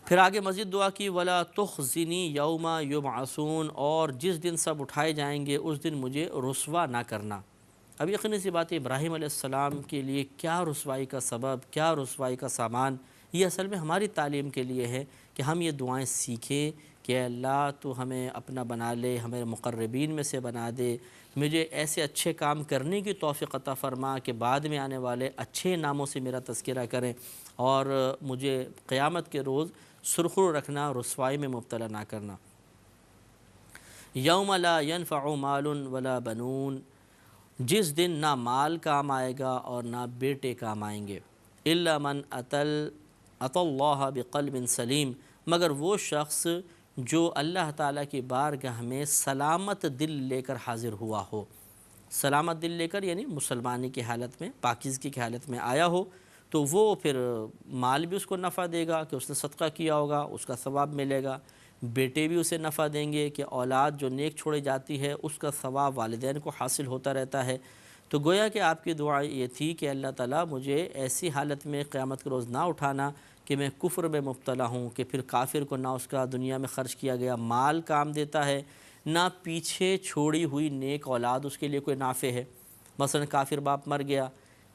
Speaker 1: پھر آگے مزید دعا کی ولا تخزنی یوم یبعثون، اور جس دن سب اٹھائے جائیں گے اس دن مجھے رسوا نہ کرنا۔ اب یقینی سی بات ہے ابراہیم علیہ السلام کے لیے کیا رسوائی کا سبب، کیا رسوائی کا سامان، یہ اصل میں ہماری تعلیم کے لیے ہے کہ ہم یہ دعائیں سیکھیں کہ اللہ تو ہمیں اپنا بنا لے، ہمیں مقربین میں سے بنا دے، مجھے ایسے اچھے کام کرنے کی توفیق عطا فرما کہ بعد میں آنے والے اچھے ناموں سے میرا تذکرہ کریں، اور مجھے قیامت کے روز سرخرو رکھنا، رسوائی میں مبتلا نہ کرنا۔ یوم لا ینفع مال ولا بنون، جس دن نہ مال کام آئے گا اور نہ بیٹے کام آئیں گے، الا من اتی اللہ بقلب سلیم، مگر وہ شخص جو اللہ تعالیٰ کی بارگاہ میں سلامت دل لے کر حاضر ہوا ہو۔ سلامت دل لے کر یعنی مسلمانی کی حالت میں، پاکیزگی کی حالت میں آیا ہو، تو وہ پھر مال بھی اس کو نفع دے گا کہ اس نے صدقہ کیا ہوگا، اس کا ثواب ملے گا، بیٹے بھی اسے نفع دیں گے کہ اولاد جو نیک چھوڑی جاتی ہے اس کا ثواب والدین کو حاصل ہوتا رہتا ہے۔ تو گویا کہ آپ کی دعا یہ تھی کہ اللہ تعالیٰ مجھے ایسی حالت میں قیامت کے روز نہ اٹھانا کہ میں کفر میں مبتلا ہوں، کہ پھر کافر کو نہ اس کا دنیا میں خرچ کیا گیا مال کام دیتا ہے، نہ پیچھے چھوڑی ہوئی نیک اولاد اس کے لیے کوئی نافع ہے۔ مثلا کافر باپ مر گیا،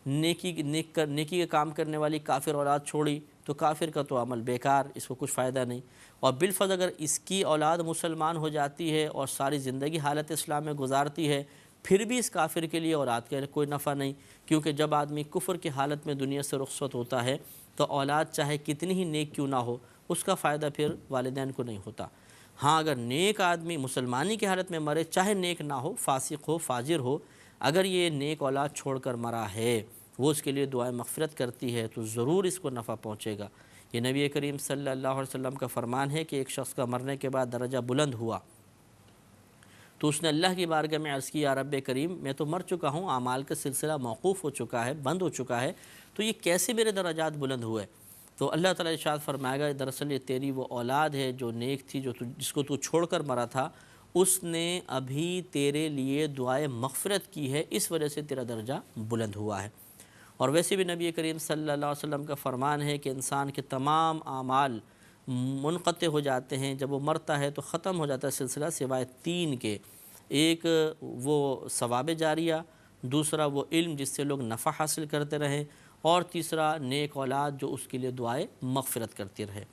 Speaker 1: نیکی کا کام کرنے والی کافر اولاد چھوڑی تو کافر کا تو عمل بیکار، اس کو کچھ فائدہ نہیں، اور بالفرض اگر اس کی اولاد مسلمان ہو جاتی ہے اور ساری زندگی حالت اسلام میں گزارتی ہے، پھر بھی اس کافر کے لیے اولاد کا کوئی نفع نہیں، کیونکہ جب آدمی کفر کی حالت میں دنیا سے رخصت ہوتا ہے تو اولاد چاہے کتنی ہی نیک کیوں نہ ہو اس کا فائدہ پھر والدین کو نہیں ہوتا۔ ہاں اگر نیک آدمی مسلمانی کی حالت میں مرے، چاہے نیک نہ ہو، فاسق ہو، فاجر ہو، اگر یہ نیک اولاد چھوڑ کر مرا ہے، وہ اس کے لیے دعائیں مغفرت کرتی ہے تو ضرور اس کو نفع پہنچے گا۔ یہ نبی کریم صلی اللہ علیہ وسلم کا فرمان ہے کہ ایک شخص کا مرنے کے بعد درجہ بلند ہوا تو اس نے اللہ کی بارگاہ میں عرض کیا، رب کریم میں تو مر چکا ہوں، اعمال کا سلسلہ موقوف ہو چکا ہے، بند ہو چکا ہے، تو یہ کیسے میرے درجات بلند ہوئے؟ تو اللہ تعالیٰ ارشاد فرمائے گا دراصل یہ تیری وہ اولاد ہے جو نیک تھی، جس کو تو چھوڑ کر مرا تھا، اس نے ابھی تیرے لیے دعائے مغفرت کی ہے، اس وجہ سے تیرا درجہ بلند ہوا ہے۔ اور ویسے بھی نبی کریم صلی اللہ علیہ وسلم کا فرمان ہے کہ انسان کے تمام اعمال منقطع ہو جاتے ہیں، جب وہ مرتا ہے تو ختم ہو جاتا ہے سلسلہ، سوائے تین کے، ایک وہ ثواب جاریہ، دوسرا وہ علم جس سے لوگ نفع حاصل کرتے رہیں، اور تیسرا نیک اولاد جو اس کے لیے دعائے مغفرت کرتی رہے۔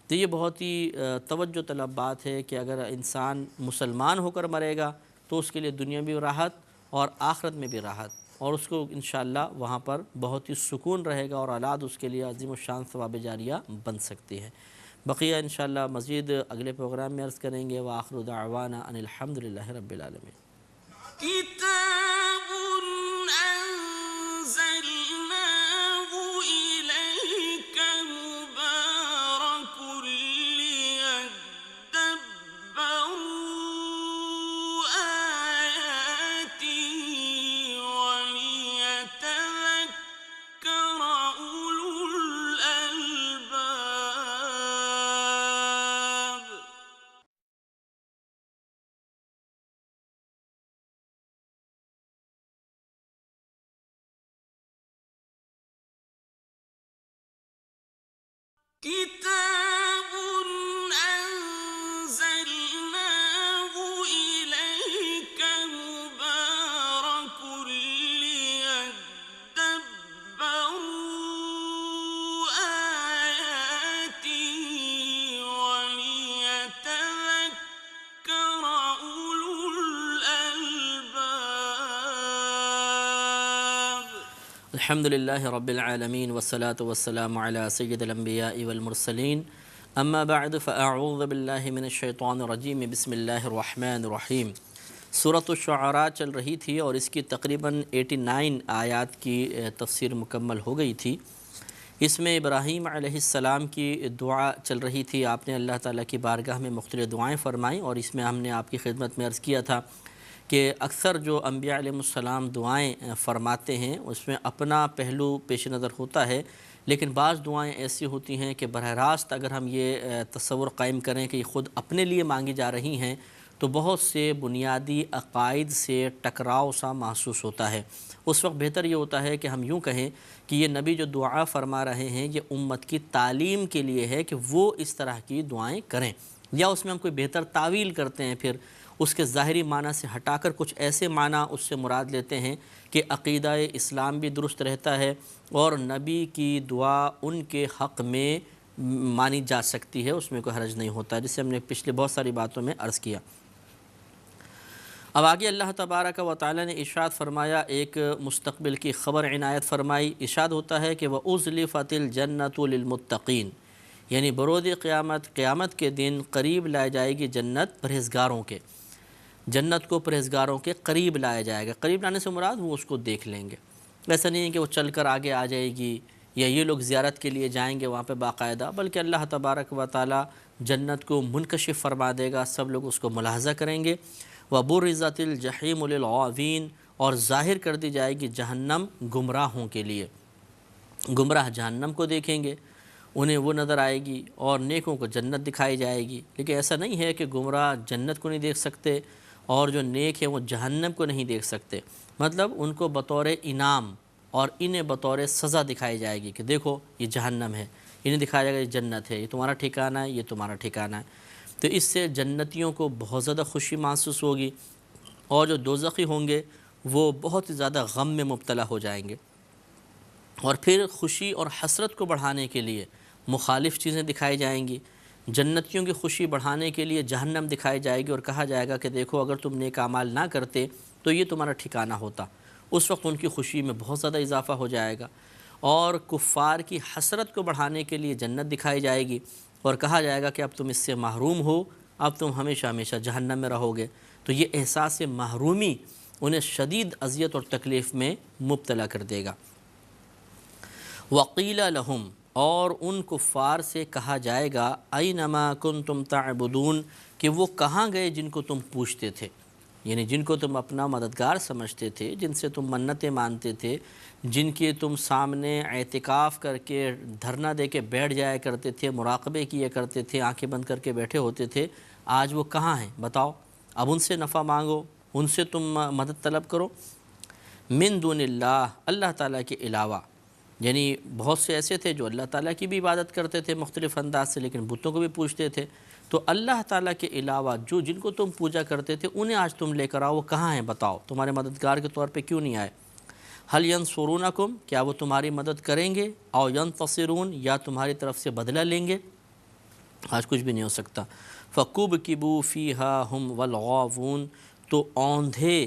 Speaker 1: تو یہ بہت ہی توجہ طلب بات ہے کہ اگر انسان مسلمان ہو کر مرے گا تو اس کے لیے دنیا بھی راحت اور آخرت میں بھی راحت، اور اس کو انشاءاللہ وہاں پر بہت ہی سکون رہے گا، اور اولاد اس کے لیے عظیم الشان ثواب جاریہ بن سکتی ہے۔ بقیہ انشاءاللہ مزید اگلے پروگرام میں عرض کریں گے۔ وآخر دعوانا ان الحمدللہ رب العالمین۔
Speaker 2: كتاب أنزلناه إليك مبارك ليدبروا آياته وليتذكر أولو الألباب كتاب أنزلناه إليك مبارك ليدبروا آياته وليتذكر أولو الألباب۔
Speaker 1: الحمدللہ رب العالمین والصلاة والسلام علی سید الانبیاء والمرسلین، اما بعد فاعوذ باللہ من الشیطان الرجیم، بسم اللہ الرحمن الرحیم۔ سورۃ الشعراء چل رہی تھی اور اس کی تقریباً 89 آیات کی تفسیر مکمل ہو گئی تھی۔ اس میں ابراہیم علیہ السلام کی دعا چل رہی تھی، آپ نے اللہ تعالیٰ کی بارگاہ میں مختلف دعائیں فرمائیں، اور اس میں ہم نے آپ کی خدمت میں عرض کیا تھا کہ اکثر جو انبیاء علیہ السلام دعائیں فرماتے ہیں اس میں اپنا پہلو پیش نظر ہوتا ہے، لیکن بعض دعائیں ایسی ہوتی ہیں کہ براہ راست اگر ہم یہ تصور قائم کریں کہ یہ خود اپنے لیے مانگی جا رہی ہیں تو بہت سے بنیادی عقائد سے ٹکراؤ سا محسوس ہوتا ہے۔ اس وقت بہتر یہ ہوتا ہے کہ ہم یوں کہیں کہ یہ نبی جو دعا فرما رہے ہیں یہ امت کی تعلیم کے لیے ہے کہ وہ اس طرح کی دعائیں کریں، یا اس میں ہم کوئی بہتر تعویل کرتے ہیں، پھر اس کے ظاہری معنی سے ہٹا کر کچھ ایسے معنی اس سے مراد لیتے ہیں کہ عقیدہ اسلام بھی درست رہتا ہے اور نبی کی دعا ان کے حق میں مانی جا سکتی ہے، اس میں کوئی حرج نہیں ہوتا، جسے ہم نے پچھلے بہت ساری باتوں میں عرض کیا۔ اب آگے اللہ تبارک و تعالی نے ارشاد فرمایا، ایک مستقبل کی خبر عنایت فرمائی۔ ارشاد ہوتا ہے کہ وَأُزْلِفَتِ الْجَنَّةُ لِلْمُتَّقِينَ، یعنی بروز قیامت کے دن قریب لائی جائے گی جنت پرہیزگاروں کے، جنت کو پرہیزگاروں کے قریب لایا جائے گا۔ قریب لانے سے مراد وہ اس کو دیکھ لیں گے، ایسا نہیں ہے کہ وہ چل کر آگے آ جائے گی یا یہ لوگ زیارت کے لیے جائیں گے وہاں پہ باقاعدہ، بلکہ اللہ تبارک و تعالی جنت کو منکشف فرما دے گا، سب لوگ اس کو ملاحظہ کریں گے۔ وَبُرِّزَتِ الْجَحِيمُ لِلْغَاوِينَ، اور ظاہر کر دی جائے گی جہنم گمراہوں کے لیے، گمراہ جہنم کو دیکھیں گے، انہیں وہ نظر آئے گی، اور نیکوں کو جنت دکھائی جائے گی۔ لیکن ایسا نہیں ہے کہ گمراہ جنت کو نہیں دیکھ سکتے اور جو نیک ہیں وہ جہنم کو نہیں دیکھ سکتے، مطلب ان کو بطور انعام اور انہیں بطور سزا دکھائی جائے گی کہ دیکھو یہ جہنم ہے، انہیں دکھایا جائے گا یہ جنت ہے، یہ تمہارا ٹھکانہ ہے، یہ تمہارا ٹھکانہ ہے۔ تو اس سے جنتیوں کو بہت زیادہ خوشی محسوس ہوگی، اور جو دوزخی ہوں گے وہ بہت زیادہ غم میں مبتلا ہو جائیں گے۔ اور پھر خوشی اور حسرت کو بڑھانے کے لیے مخالف چیزیں دکھائی جائیں گی۔ جنتیوں کی خوشی بڑھانے کے لیے جہنم دکھائی جائے گی اور کہا جائے گا کہ دیکھو اگر تم نیک اعمال نہ کرتے تو یہ تمہارا ٹھکانہ ہوتا۔ اس وقت ان کی خوشی میں بہت زیادہ اضافہ ہو جائے گا۔ اور کفار کی حسرت کو بڑھانے کے لیے جنت دکھائی جائے گی اور کہا جائے گا کہ اب تم اس سے محروم ہو، اب تم ہمیشہ ہمیشہ جہنم میں رہو گے۔ تو یہ احساس محرومی انہیں شدید اذیت اور تکلیف میں مبتلا کر دے گا۔ وَقِيلَ لَهُمْ، اور ان کفار سے کہا جائے گا اَيْنَمَا كُنْتُمْ تَعْبُدُونَ، کہ وہ کہاں گئے جن کو تم پوچھتے تھے، یعنی جن کو تم اپنا مددگار سمجھتے تھے، جن سے تم منتیں مانتے تھے، جن کے تم سامنے اعتکاف کر کے دھرنا دے کے بیٹھ جایا کرتے تھے، مراقبے کیا کرتے تھے، آنکھیں بند کر کے بیٹھے ہوتے تھے، آج وہ کہاں ہیں بتاؤ؟ اب ان سے نفع مانگو، ان سے تم مدد طلب کرو۔ من دون اللہ، اللہ تعالیٰ کے علاوہ، یعنی بہت سے ایسے تھے جو اللہ تعالیٰ کی بھی عبادت کرتے تھے مختلف انداز سے، لیکن بتوں کو بھی پوجتے تھے۔ تو اللہ تعالیٰ کے علاوہ جن کو تم پوجا کرتے تھے انہیں آج تم لے کر آؤ، وہ کہاں ہیں بتاؤ؟ تمہارے مددگار کے طور پہ کیوں نہیں آئے؟ هل ينصرونکم، کیا وہ تمہاری مدد کریں گے؟ او ینتصرون، یا تمہاری طرف سے بدلہ لیں گے؟ آج کچھ بھی نہیں ہو سکتا۔ فَكُبْكِبُوا فِيهَا هُمْ وَالْغَاوُونَ، تو اوندھے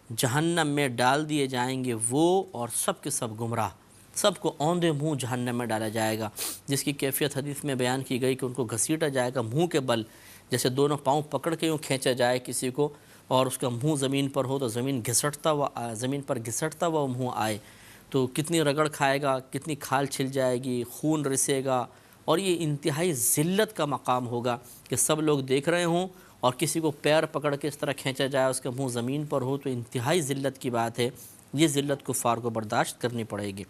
Speaker 1: جہنم میں ڈال دیے جائیں گے وہ اور سب کے سب گمراہ، سب کو اوندھے منہ جہنم میں ڈالا جائے گا، جس کی کیفیت حدیث میں بیان کی گئی کہ ان کو گھسیٹا جائے گا منہ کے بل، جیسے دونوں پاؤں پکڑ کے یوں کھینچا جائے کسی کو، اور اس کا منہ زمین پر ہو تو زمین پر گھسٹتا ہوا منہ آئے، تو کتنی رگڑ کھائے گا، کتنی کھال چھل جائے گی، خون رسے گا، اور یہ انتہائی ذلت کا مقام ہوگا کہ سب لوگ دیکھ رہے ہوں اور کسی کو پیر پکڑ کے اس طرح کھینچا جائے، اس کا منہ زمین پر ہو، تو انتہائی ذلت کی بات ہے۔ یہ ذلت کفار کو برداشت کرنی پڑے گی۔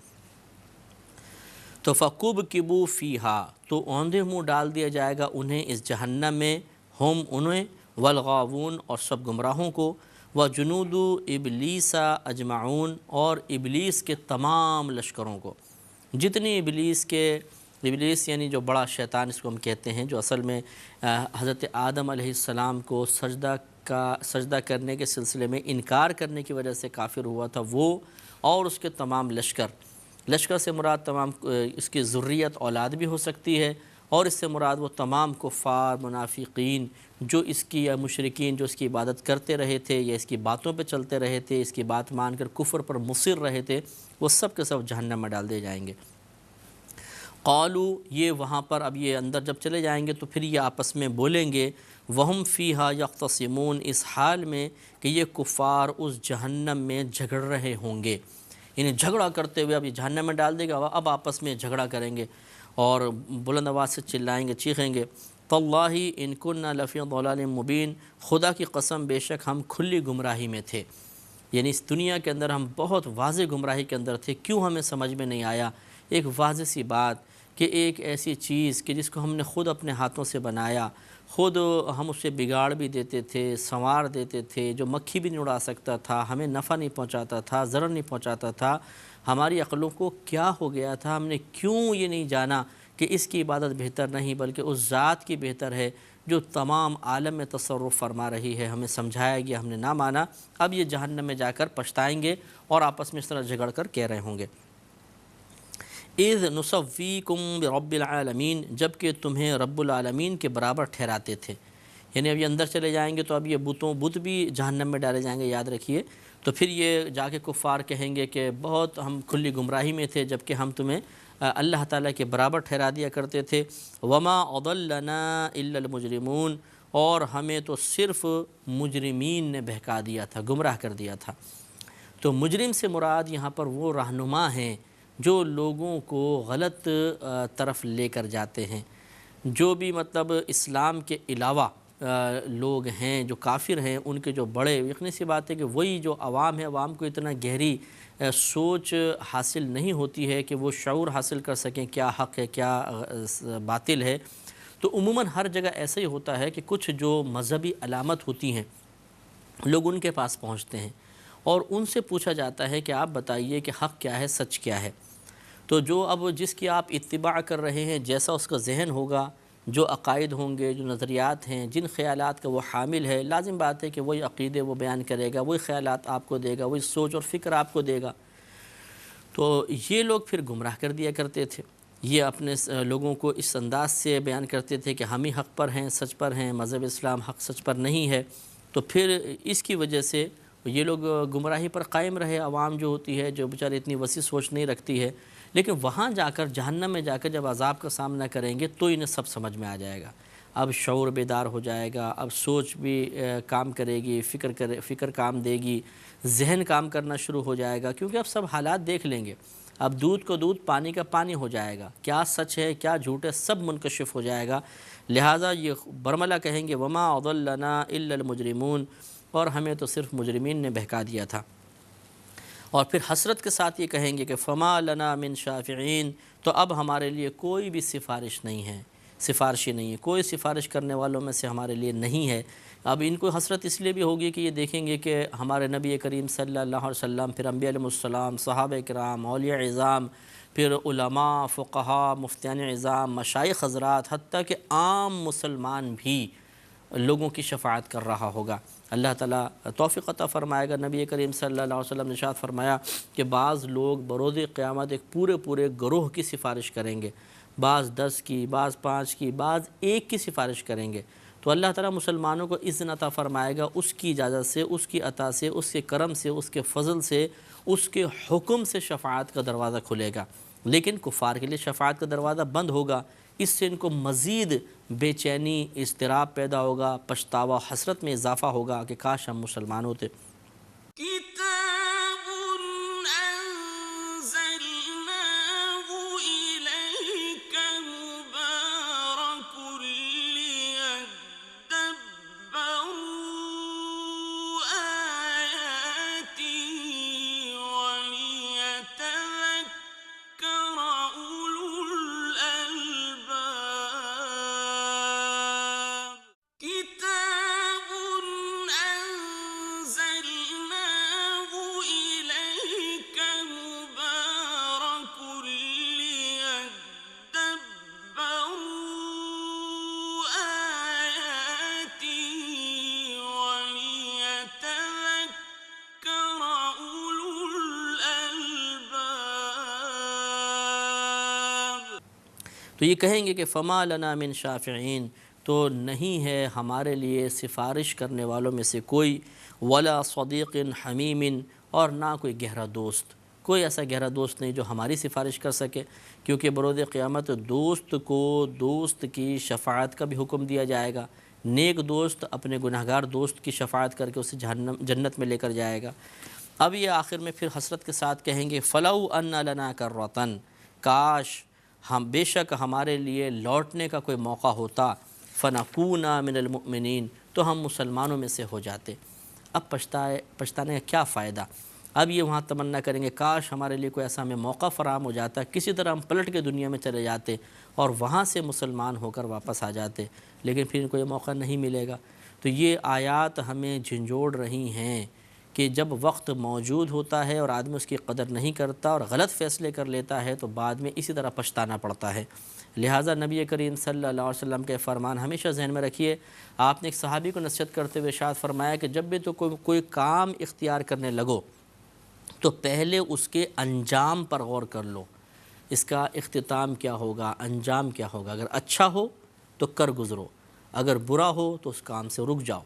Speaker 1: تو فَكُبْكِبُوا فِيهَا، تو اوندھے منہ ڈال دیا جائے گا انہیں اس جہنم میں، ہم انہیں، والغاوون، اور سب گمراہوں کو، وجنود ابلیس اجمعون، اور ابلیس کے تمام لشکروں کو، جتنی ابلیس یعنی جو بڑا شیطان اس کو ہم کہتے ہیں، جو اصل میں حضرت آدم علیہ السلام کو سجدہ کرنے کے سلسلے میں انکار کرنے کی وجہ سے کافر ہوا تھا، وہ اور اس کے تمام لشکر سے مراد تمام اس کی ذریت اولاد بھی ہو سکتی ہے، اور اس سے مراد وہ تمام کفار منافقین جو اس کی، یا مشرکین جو اس کی عبادت کرتے رہے تھے یا اس کی باتوں پہ چلتے رہے تھے، اس کی بات مان کر کفر پر مصر رہے تھے، وہ سب کے سب جہنم میں ڈال دیے جائیں گے۔ قالو، یہ وہاں پر اب یہ اندر جب چلے جائیں گے تو پھر یہ آپس میں بولیں گے، وہم فیہا یختصمون، اس حال میں کہ یہ کفار اس جہنم میں جھگڑ رہے ہوں گے، یعنی جھگڑا کرتے ہوئے اب یہ جہنم میں ڈال دے گا، اب آپس میں جھگڑا کریں گے اور بلند آواز سے چلائیں گے، چیخیں گے، تاللہ ان کنا لفی ضلال مبین، خدا کی قسم بے شک ہم کھلی گمراہی میں تھے، یعنی اس دنیا کے اندر ہم بہت واضح گمراہی کے اندر تھے، کیوں ہمیں سمجھ میں نہیں آیا؟ ایک واضح سی بات کہ ایک ایسی چیز کہ جس کو ہم نے خود اپنے ہاتھوں سے بنایا، خود ہم اسے بگاڑ بھی دیتے تھے، سنوار دیتے تھے، جو مکھی بھی نہیں اڑا سکتا تھا، ہمیں نفع نہیں پہنچاتا تھا، ضرر نہیں پہنچاتا تھا، ہماری عقلوں کو کیا ہو گیا تھا؟ ہم نے کیوں یہ نہیں جانا کہ اس کی عبادت بہتر نہیں بلکہ اس ذات کی بہتر ہے جو تمام عالم میں تصرف فرما رہی ہے؟ ہمیں سمجھایا گیا، ہم نے نہ مانا، اب یہ جہنم میں جا کر پچھتائیں گے اور آپس میں اس طرح جھگڑ کر کہہ رہے ہوں گے اذ نسویکم برب العالمین، جب کہ تمہیں رب العالمین کے برابر ٹھہراتے تھے. یعنی اب یہ اندر چلے جائیں گے تو اب یہ بت بھی جہنم میں ڈالے جائیں گے، یاد رکھیے. تو پھر یہ جا کے کفار کہیں گے کہ بہت ہم کھلی گمراہی میں تھے جب کہ ہم تمہیں اللہ تعالیٰ کے برابر ٹھہرا دیا کرتے تھے. وما اضلنا الا المجرمون، اور ہمیں تو صرف مجرمین نے بہکا دیا تھا، گمراہ کر دیا تھا. تو مجرم سے مراد یہاں پر وہ رہنما ہیں جو لوگوں کو غلط طرف لے کر جاتے ہیں. جو بھی مطلب اسلام کے علاوہ لوگ ہیں جو کافر ہیں، ان کے جو بڑے، یقینی سی بات ہے کہ وہی جو عوام ہے، عوام کو اتنا گہری سوچ حاصل نہیں ہوتی ہے کہ وہ شعور حاصل کر سکیں کیا حق ہے کیا باطل ہے. تو عموماً ہر جگہ ایسا ہی ہوتا ہے کہ کچھ جو مذہبی علامت ہوتی ہیں لوگ ان کے پاس پہنچتے ہیں اور ان سے پوچھا جاتا ہے کہ آپ بتائیے کہ حق کیا ہے، سچ کیا ہے. تو جو اب جس کی آپ اتباع کر رہے ہیں، جیسا اس کا ذہن ہوگا، جو عقائد ہوں گے، جو نظریات ہیں، جن خیالات کا وہ حامل ہے، لازم بات ہے کہ وہی عقیدے وہ بیان کرے گا، وہی خیالات آپ کو دے گا، وہی سوچ اور فکر آپ کو دے گا. تو یہ لوگ پھر گمراہ کر دیا کرتے تھے. یہ اپنے لوگوں کو اس انداز سے بیان کرتے تھے کہ ہم ہی حق پر ہیں، سچ پر ہیں، مذہب اسلام حق سچ پر نہیں ہے. تو پھر اس کی وجہ سے یہ لوگ گمراہی پر قائم رہے. عوام جو ہوتی ہے، جو بیچارے اتنی وسیع سوچ نہیں رکھتی ہے، لیکن وہاں جا کر جہنم میں جا کر جب عذاب کا سامنا کریں گے تو انہیں سب سمجھ میں آ جائے گا. اب شعور بیدار ہو جائے گا، اب سوچ بھی کام کرے گی، فکر کام دے گی، ذہن کام کرنا شروع ہو جائے گا، کیونکہ اب سب حالات دیکھ لیں گے. اب دودھ کو دودھ، پانی کا پانی ہو جائے گا، کیا سچ ہے کیا جھوٹ ہے سب منکشف ہو جائے گا. لہٰذا یہ برملا کہیں گے وما اضلنا الا المجرمون، اور ہمیں تو صرف مجرمین نے بہکا دیا تھا. اور پھر حسرت کے ساتھ یہ کہیں گے کہ فما لنا من شافعین، تو اب ہمارے لیے کوئی بھی سفارش نہیں ہے، سفارشی نہیں ہے، کوئی سفارش کرنے والوں میں سے ہمارے لیے نہیں ہے. اب ان کو حسرت اس لیے بھی ہوگی کہ یہ دیکھیں گے کہ ہمارے نبی کریم صلی اللہ علیہ وسلم، پھر انبیاء علیہ السلام، صحابہ کرام، اولیاء عظام، پھر علماء، فقہاء، مفتیان عظام، مشائخ حضرات، حتیٰ کہ عام مسلمان بھی لوگوں کی شفاعت کر رہا ہوگا. اللہ تعالیٰ توفیق عطا فرمائے گا. نبی کریم صلی اللہ علیہ وسلم نے ارشاد فرمایا کہ بعض لوگ بروز قیامت ایک پورے گروہ کی سفارش کریں گے، بعض 10 کی، بعض 5 کی، بعض 1 کی سفارش کریں گے. تو اللہ تعالیٰ مسلمانوں کو اذن عطا فرمائے گا اس کی اجازت سے، اس کی عطا سے، اس کے کرم سے، اس کے فضل سے، اس کے حکم سے شفاعت کا دروازہ کھلے گا. لیکن کفار کے لیے شفاعت کا دروازہ بند ہوگا. اس سے ان کو مزید بے چینی، اضطراب پیدا ہوگا، پچھتاوا، حسرت میں اضافہ ہوگا کہ کاش ہم مسلمان ہوتے.
Speaker 2: كتاب أنزلناه إليك مبارك ليدبروا آياته وليتذكر أولو الألباب. كتاب أنزلناه إليك مبارك ليدبروا آياته وليتذكر أولو الألباب.
Speaker 1: تو یہ کہیں گے کہ فما لنا من شافعین، تو نہیں ہے ہمارے لیے سفارش کرنے والوں میں سے کوئی، ولا صدیق حمیم، اور نہ کوئی گہرا دوست، کوئی ایسا گہرا دوست نہیں جو ہماری سفارش کر سکے. کیونکہ بروز قیامت دوست کو دوست کی شفاعت کا بھی حکم دیا جائے گا. نیک دوست اپنے گناہگار دوست کی شفاعت کر کے اسے جنت میں لے کر جائے گا. اب یہ آخر میں پھر حسرت کے ساتھ کہیں گے فلو ان لنا کرۃ، کاش ہم بے شک ہمارے لیے لوٹنے کا کوئی موقع ہوتا، فنکون من المؤمنین، تو ہم مسلمانوں میں سے ہو جاتے. اب پچھتانے کا کیا فائدہ؟ اب یہ وہاں تمنا کریں گے کاش ہمارے لیے کوئی ایسا ہمیں موقع فراہم ہو جاتا، کسی طرح ہم پلٹ کے دنیا میں چلے جاتے اور وہاں سے مسلمان ہو کر واپس آ جاتے، لیکن پھر ان کو یہ موقع نہیں ملے گا۔ تو یہ آیات ہمیں جھنجھوڑ رہی ہیں کہ جب وقت موجود ہوتا ہے اور آدمی اس کی قدر نہیں کرتا اور غلط فیصلے کر لیتا ہے تو بعد میں اسی طرح پچھتانا پڑتا ہے۔ لہٰذا نبی کریم صلی اللہ علیہ وسلم کے فرمان ہمیشہ ذہن میں رکھیے۔ آپ نے ایک صحابی کو نصیحت کرتے ہوئے ارشاد فرمایا کہ جب بھی تو کوئی کام اختیار کرنے لگو تو پہلے اس کے انجام پر غور کر لو، اس کا اختتام کیا ہوگا، انجام کیا ہوگا۔ اگر اچھا ہو تو کر گزرو، اگر برا ہو تو اس کام سے رک جاؤ۔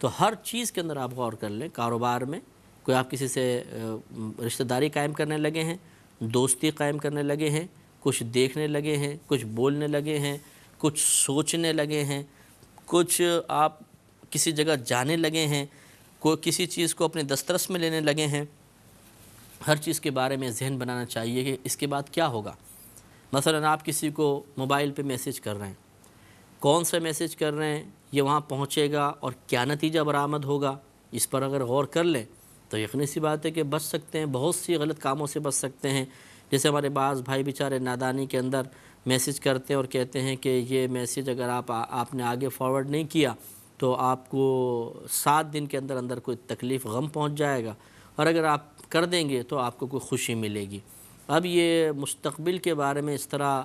Speaker 1: تو ہر چیز کے اندر آپ غور کر لیں۔ کاروبار میں کوئی آپ کسی سے رشتہ داری قائم کرنے لگے ہیں، دوستی قائم کرنے لگے ہیں، کچھ دیکھنے لگے ہیں، کچھ بولنے لگے ہیں، کچھ سوچنے لگے ہیں، کچھ آپ کسی جگہ جانے لگے ہیں، کوئی کسی چیز کو اپنے دسترس میں لینے لگے ہیں، ہر چیز کے بارے میں ذہن بنانا چاہیے کہ اس کے بعد کیا ہوگا۔ مثلا آپ کسی کو موبائل پہ میسیج کر رہے ہیں، کون سا میسیج کر رہے ہیں، یہ وہاں پہنچے گا اور کیا نتیجہ برآمد ہوگا، اس پر اگر غور کر لیں تو یقینی سی بات ہے کہ بچ سکتے ہیں، بہت سی غلط کاموں سے بچ سکتے ہیں۔ جیسے ہمارے بعض بھائی بیچارے نادانی کے اندر میسیج کرتے ہیں اور کہتے ہیں کہ یہ میسیج اگر آپ نے آگے فارورڈ نہیں کیا تو آپ کو 7 دن کے اندر اندر کوئی تکلیف غم پہنچ جائے گا، اور اگر آپ کر دیں گے تو آپ کو کوئی خوشی ملے گی۔ اب یہ مستقبل کے بارے میں اس طرح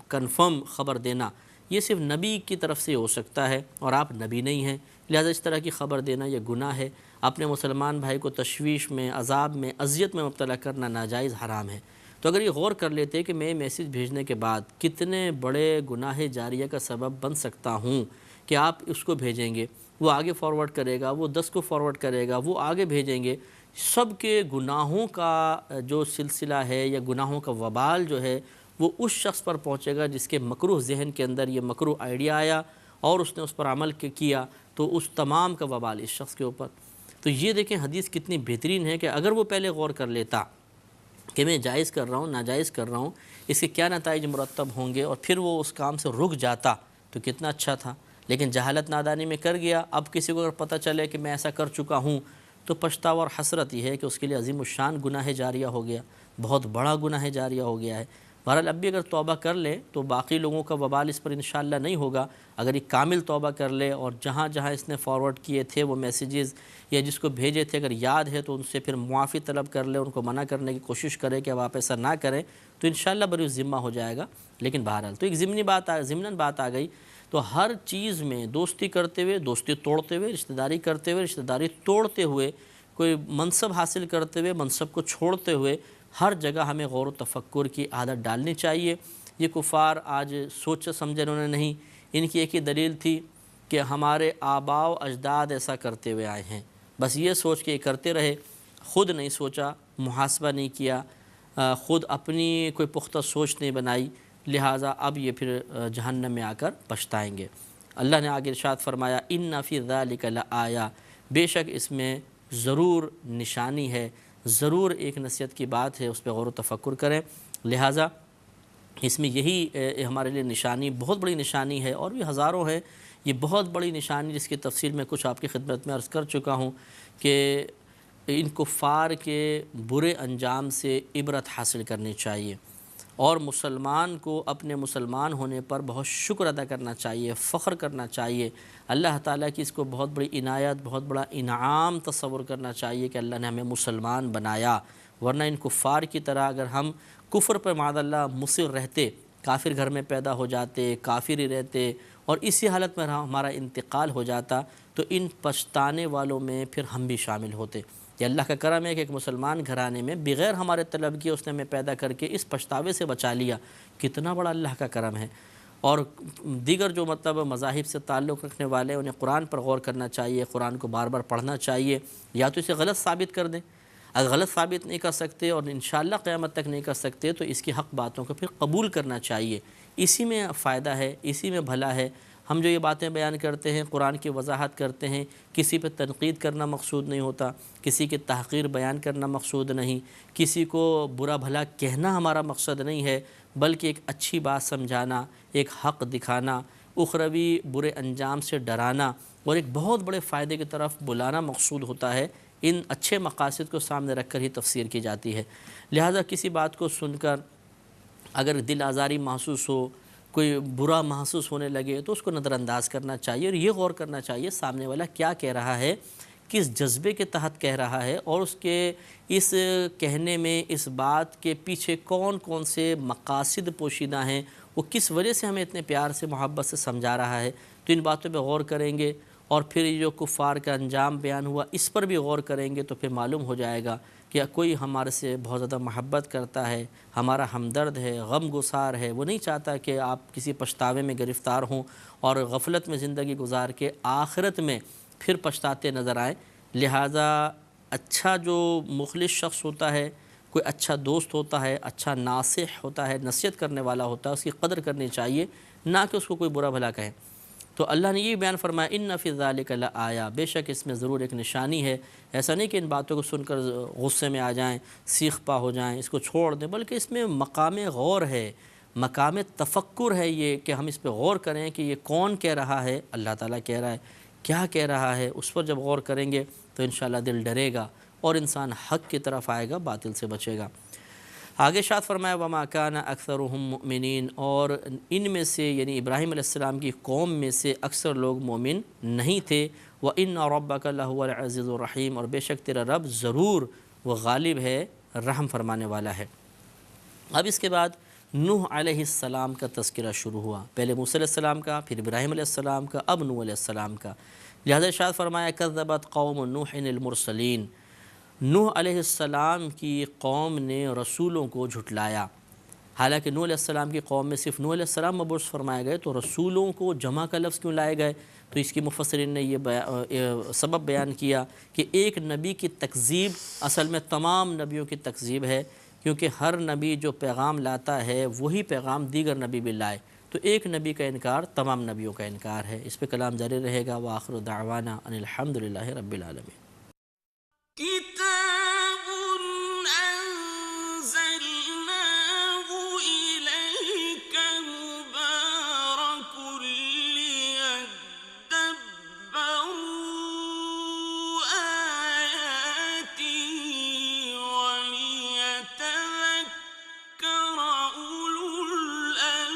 Speaker 1: کنفرم خبر دینا یہ صرف نبی کی طرف سے ہو سکتا ہے، اور آپ نبی نہیں ہیں، لہذا اس طرح کی خبر دینا یہ گناہ ہے۔ اپنے مسلمان بھائی کو تشویش میں، عذاب میں، اذیت میں مبتلا کرنا ناجائز حرام ہے۔ تو اگر یہ غور کر لیتے کہ میں میسیج بھیجنے کے بعد کتنے بڑے گناہ جاریہ کا سبب بن سکتا ہوں کہ آپ اس کو بھیجیں گے، وہ آگے فارورڈ کرے گا، وہ 10 کو فارورڈ کرے گا، وہ آگے بھیجیں گے، سب کے گناہوں کا جو سلسلہ ہے یا گناہوں کا وبال جو ہے وہ اس شخص پر پہنچے گا جس کے مکروہ ذہن کے اندر یہ مکروہ آئیڈیا آیا اور اس نے اس پر عمل کیا، تو اس تمام کا وبال اس شخص کے اوپر۔ تو یہ دیکھیں حدیث کتنی بہترین ہے کہ اگر وہ پہلے غور کر لیتا کہ میں جائز کر رہا ہوں، ناجائز کر رہا ہوں، اس کے کیا نتائج مرتب ہوں گے، اور پھر وہ اس کام سے رک جاتا تو کتنا اچھا تھا۔ لیکن جہالت نادانی میں کر گیا، اب کسی کو اگر پتہ چلے کہ میں ایسا کر چکا ہوں تو پچھتاوا اور حسرت یہ ہے کہ اس کے لیے عظیم الشان گناہ جاریہ ہو گیا، بہت بڑا گناہ جاریہ ہو گیا ہے۔ بہرحال اب بھی اگر توبہ کر لے تو باقی لوگوں کا وبال اس پر انشاءاللہ نہیں ہوگا۔ اگر یہ کامل توبہ کر لے اور جہاں جہاں اس نے فارورڈ کیے تھے وہ میسیجز یا جس کو بھیجے تھے اگر یاد ہے تو ان سے پھر معافی طلب کر لے، ان کو منع کرنے کی کوشش کرے کہ اب آپ ایسا نہ کریں، تو انشاءاللہ بری ذمہ ہو جائے گا۔ لیکن بہرحال تو ایک ضمناً بات آ گئی، تو ہر چیز میں دوستی کرتے ہوئے دوستی توڑتے ہوئے، رشتہ داری کرتے ہوئے رشتہ داری توڑتے ہوئے، کوئی منصب حاصل کرتے ہوئے منصب کو چھوڑتے ہوئے، ہر جگہ ہمیں غور و تفکر کی عادت ڈالنی چاہیے۔ یہ کفار آج سوچ سمجھے انہوں نے نہیں، ان کی ایک ہی دلیل تھی کہ ہمارے آباء و اجداد ایسا کرتے ہوئے آئے ہیں، بس یہ سوچ کے یہ کرتے رہے، خود نہیں سوچا، محاسبہ نہیں کیا، خود اپنی کوئی پختہ سوچ نہیں بنائی، لہٰذا اب یہ پھر جہنم میں آ کر پچھتائیں گے۔ اللہ نے آگے ارشاد فرمایا ان فی ذلک لآیہ، بے شک اس میں ضرور نشانی ہے، ضرور ایک نصیحت کی بات ہے، اس پہ غور و تفکر کریں۔ لہٰذا اس میں یہی ہمارے لیے نشانی، بہت بڑی نشانی ہے، اور بھی ہزاروں ہے، یہ بہت بڑی نشانی جس کی تفصیل میں کچھ آپ کی خدمت میں عرض کر چکا ہوں کہ ان کفار کے برے انجام سے عبرت حاصل کرنی چاہیے، اور مسلمان کو اپنے مسلمان ہونے پر بہت شکر ادا کرنا چاہیے، فخر کرنا چاہیے، اللہ تعالیٰ کی اس کو بہت بڑی عنایت، بہت بڑا انعام تصور کرنا چاہیے کہ اللہ نے ہمیں مسلمان بنایا، ورنہ ان کفار کی طرح اگر ہم کفر پر معاذ اللہ مصر رہتے، کافر گھر میں پیدا ہو جاتے، کافر ہی رہتے اور اسی حالت میں ہمارا انتقال ہو جاتا تو ان پچھتانے والوں میں پھر ہم بھی شامل ہوتے۔ یہ اللہ کا کرم ہے کہ ایک مسلمان گھرانے میں بغیر ہمارے طلب کیے اس نے ہمیں پیدا کر کے اس پچھتاوے سے بچا لیا، کتنا بڑا اللہ کا کرم ہے۔ اور دیگر جو مذاہب سے تعلق رکھنے والے انہیں قرآن پر غور کرنا چاہیے، قرآن کو بار بار پڑھنا چاہیے، یا تو اسے غلط ثابت کر دیں، اگر غلط ثابت نہیں کر سکتے اور انشاءاللہ قیامت تک نہیں کر سکتے تو اس کی حق باتوں کو پھر قبول کرنا چاہیے، اسی میں فائدہ ہے، اسی میں بھلا ہے۔ ہم جو یہ باتیں بیان کرتے ہیں، قرآن کی وضاحت کرتے ہیں، کسی پہ تنقید کرنا مقصود نہیں ہوتا، کسی کی تحقیر بیان کرنا مقصود نہیں، کسی کو برا بھلا کہنا ہمارا مقصد نہیں ہے، بلکہ ایک اچھی بات سمجھانا، ایک حق دکھانا، اخروی برے انجام سے ڈرانا اور ایک بہت بڑے فائدے کی طرف بلانا مقصود ہوتا ہے۔ ان اچھے مقاصد کو سامنے رکھ کر ہی تفسیر کی جاتی ہے۔ لہٰذا کسی بات کو سن کر اگر دل آزاری محسوس ہو، کوئی برا محسوس ہونے لگے تو اس کو نظر انداز کرنا چاہیے، اور یہ غور کرنا چاہیے سامنے والا کیا کہہ رہا ہے، کس جذبے کے تحت کہہ رہا ہے، اور اس کے اس کہنے میں اس بات کے پیچھے کون کون سے مقاصد پوشیدہ ہیں، وہ کس وجہ سے ہمیں اتنے پیار سے محبت سے سمجھا رہا ہے۔ تو ان باتوں پہ غور کریں گے، اور پھر یہ جو کفار کا انجام بیان ہوا اس پر بھی غور کریں گے، تو پھر معلوم ہو جائے گا کہ کوئی ہمارے سے بہت زیادہ محبت کرتا ہے، ہمارا ہمدرد ہے، غم گسار ہے، وہ نہیں چاہتا کہ آپ کسی پچھتاوے میں گرفتار ہوں اور غفلت میں زندگی گزار کے آخرت میں پھر پچھتاتے نظر آئیں۔ لہٰذا اچھا جو مخلص شخص ہوتا ہے، کوئی اچھا دوست ہوتا ہے، اچھا ناصح ہوتا ہے، نصیحت کرنے والا ہوتا ہے، اس کی قدر کرنی چاہیے، نہ کہ اس کو کوئی برا بھلا کہیں۔ تو اللہ نے یہ بیان فرمایا ان فی ذالک لآیہ، بے شک اس میں ضرور ایک نشانی ہے۔ ایسا نہیں کہ ان باتوں کو سن کر غصے میں آ جائیں، سیخ پا ہو جائیں، اس کو چھوڑ دیں، بلکہ اس میں مقام غور ہے، مقام تفکر ہے، یہ کہ ہم اس پہ غور کریں کہ یہ کون کہہ رہا ہے، اللہ تعالیٰ کہہ رہا ہے، کیا کہہ رہا ہے، اس پر جب غور کریں گے تو انشاءاللہ دل ڈرے گا اور انسان حق کی طرف آئے گا، باطل سے بچے گا۔ آگے ارشاد فرمایا وَمَا كَانَ أَكْثَرُهُم مُؤْمِنِينَ، اور ان میں سے یعنی ابراہیم علیہ السلام کی قوم میں سے اکثر لوگ مومن نہیں تھے۔ وَإِنَّ رَبَّكَ لَهُوَ الْعَزِيزُ الرَّحِيمُ، اور بے شک تیرا رب ضرور وہ غالب ہے، رحم فرمانے والا ہے۔ اب اس کے بعد نوح علیہ السلام کا تذکرہ شروع ہوا، پہلے موسیٰ علیہ السلام کا، پھر ابراہیم علیہ السلام کا، اب نوح علیہ السلام کا۔ لہذا ارشاد فرمایا کذبت قوم نوح المرسلین، نوح علیہ السلام کی قوم نے رسولوں کو جھٹلایا۔ حالانکہ نوح علیہ السلام کی قوم میں صرف نوح علیہ السلام مبعوث فرمائے گئے، تو رسولوں کو جمع کا لفظ کیوں لائے گئے؟ تو اس کی مفسرین نے یہ سبب بیان کیا کہ ایک نبی کی تکذیب اصل میں تمام نبیوں کی تکذیب ہے، کیونکہ ہر نبی جو پیغام لاتا ہے وہی پیغام دیگر نبی بھی لائے، تو ایک نبی کا انکار تمام نبیوں کا انکار ہے۔ اس پہ کلام جاری رہے گا۔ وآخر دعوانا ان الحمدللہ رب العالمین۔
Speaker 2: كتاب أنزلناه إليك مبارك ليدبروا آياته وليتذكر أولو الألباب۔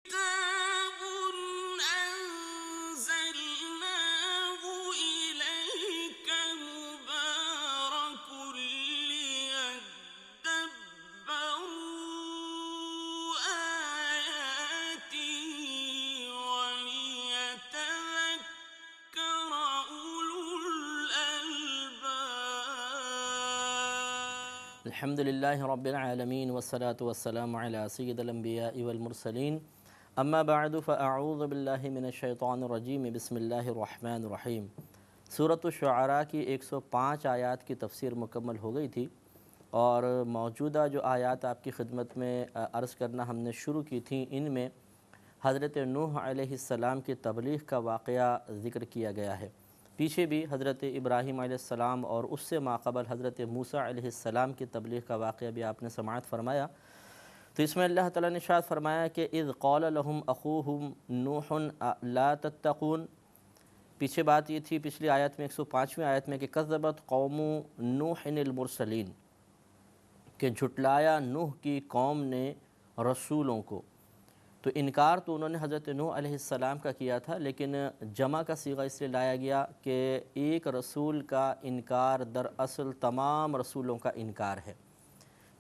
Speaker 2: كتاب أنزلناه إليك مبارك ليدبروا آياته وليتذكر أولو الألباب۔
Speaker 1: الحمد للہ رب العالمین والصلاة والسلام علی سید الانبیاء والمرسلین، اما بعد فاعوذ باللہ من الشیطان الرجیم، بسم اللہ الرحمن الرحیم۔ سورۃ الشعراء کی 105 آیات کی تفسیر مکمل ہو گئی تھی، اور موجودہ جو آیات آپ کی خدمت میں عرض کرنا ہم نے شروع کی تھیں، ان میں حضرت نوح علیہ السلام کی تبلیغ کا واقعہ ذکر کیا گیا ہے۔ پیچھے بھی حضرت ابراہیم علیہ السلام اور اس سے ماقبل حضرت موسیٰ علیہ السلام کی تبلیغ کا واقعہ بھی آپ نے سماعت فرمایا۔ تو اس میں اللہ تعالیٰ نے ارشاد فرمایا کہ اذ قال لهم اخوهم نوح لا تتقون، پیچھے بات یہ تھی پچھلی آیت میں 105ویں آیت میں کہ کذبت قوم نوح المرسلین، کہ جھٹلایا نوح کی قوم نے رسولوں کو۔ تو انکار تو انہوں نے حضرت نوح علیہ السلام کا کیا تھا، لیکن جمع کا صیغہ اس لیے لایا گیا کہ ایک رسول کا انکار دراصل تمام رسولوں کا انکار ہے،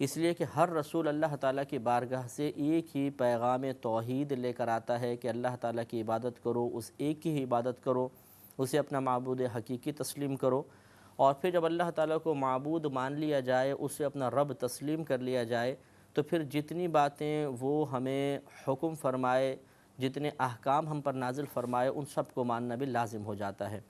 Speaker 1: اس لیے کہ ہر رسول اللہ تعالیٰ کی بارگاہ سے ایک ہی پیغام توحید لے کر آتا ہے کہ اللہ تعالیٰ کی عبادت کرو، اس ایک کی ہی عبادت کرو، اسے اپنا معبود حقیقی تسلیم کرو، اور پھر جب اللہ تعالیٰ کو معبود مان لیا جائے، اسے اپنا رب تسلیم کر لیا جائے، تو پھر جتنی باتیں وہ ہمیں حکم فرمائے، جتنے احکام ہم پر نازل فرمائے، ان سب کو ماننا بھی لازم ہو جاتا ہے۔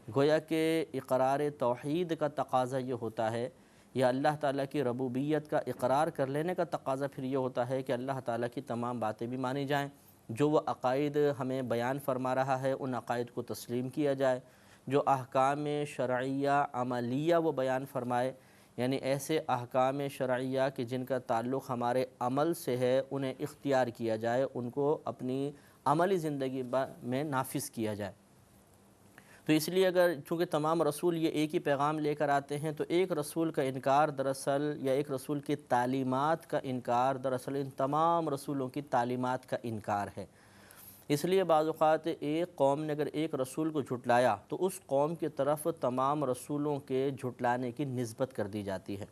Speaker 1: گویا کہ اقرار توحید کا تقاضا یہ ہوتا ہے، یا اللہ تعالیٰ کی ربوبیت کا اقرار کر لینے کا تقاضا پھر یہ ہوتا ہے کہ اللہ تعالیٰ کی تمام باتیں بھی مانی جائیں، جو وہ عقائد ہمیں بیان فرما رہا ہے ان عقائد کو تسلیم کیا جائے، جو احکام شرعیہ عملیہ وہ بیان فرمائے، یعنی ایسے احکام شرعیہ کہ جن کا تعلق ہمارے عمل سے ہے، انہیں اختیار کیا جائے، ان کو اپنی عملی زندگی میں نافذ کیا جائے۔ تو اس لیے اگر چونکہ تمام رسول یہ ایک ہی پیغام لے کر آتے ہیں، تو ایک رسول کا انکار دراصل، یا ایک رسول کی تعلیمات کا انکار دراصل ان تمام رسولوں کی تعلیمات کا انکار ہے۔ اس لیے بعض اوقات ایک قوم نے اگر ایک رسول کو جھٹلایا تو اس قوم کی طرف تمام رسولوں کے جھٹلانے کی نسبت کر دی جاتی ہے۔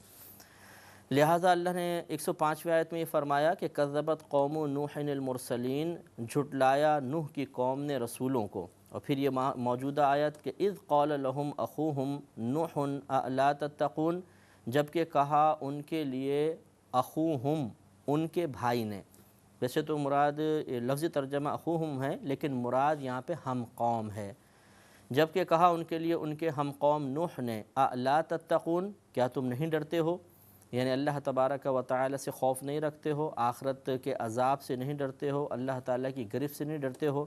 Speaker 1: لہٰذا اللہ نے 105ویں آیت میں یہ فرمایا کہ کذبت قوم نوح المرسلین، جھٹلایا نوح کی قوم نے رسولوں کو۔ اور پھر یہ موجودہ آیت کہ اذ قال لهم اخوہم نوح الا تتقون، جبکہ کہا ان کے لیے اخوہم، ان کے بھائی نے۔ ویسے تو مراد لفظی ترجمہ اخوہم ہے، لیکن مراد یہاں پہ ہم قوم ہے۔ جبکہ کہا ان کے لیے ان کے ہم قوم نوح نے الا تتقون، کیا تم نہیں ڈرتے ہو؟ یعنی اللہ تبارک و تعالی سے خوف نہیں رکھتے ہو، آخرت کے عذاب سے نہیں ڈرتے ہو، اللہ تعالیٰ کی گرفت سے نہیں ڈرتے ہو۔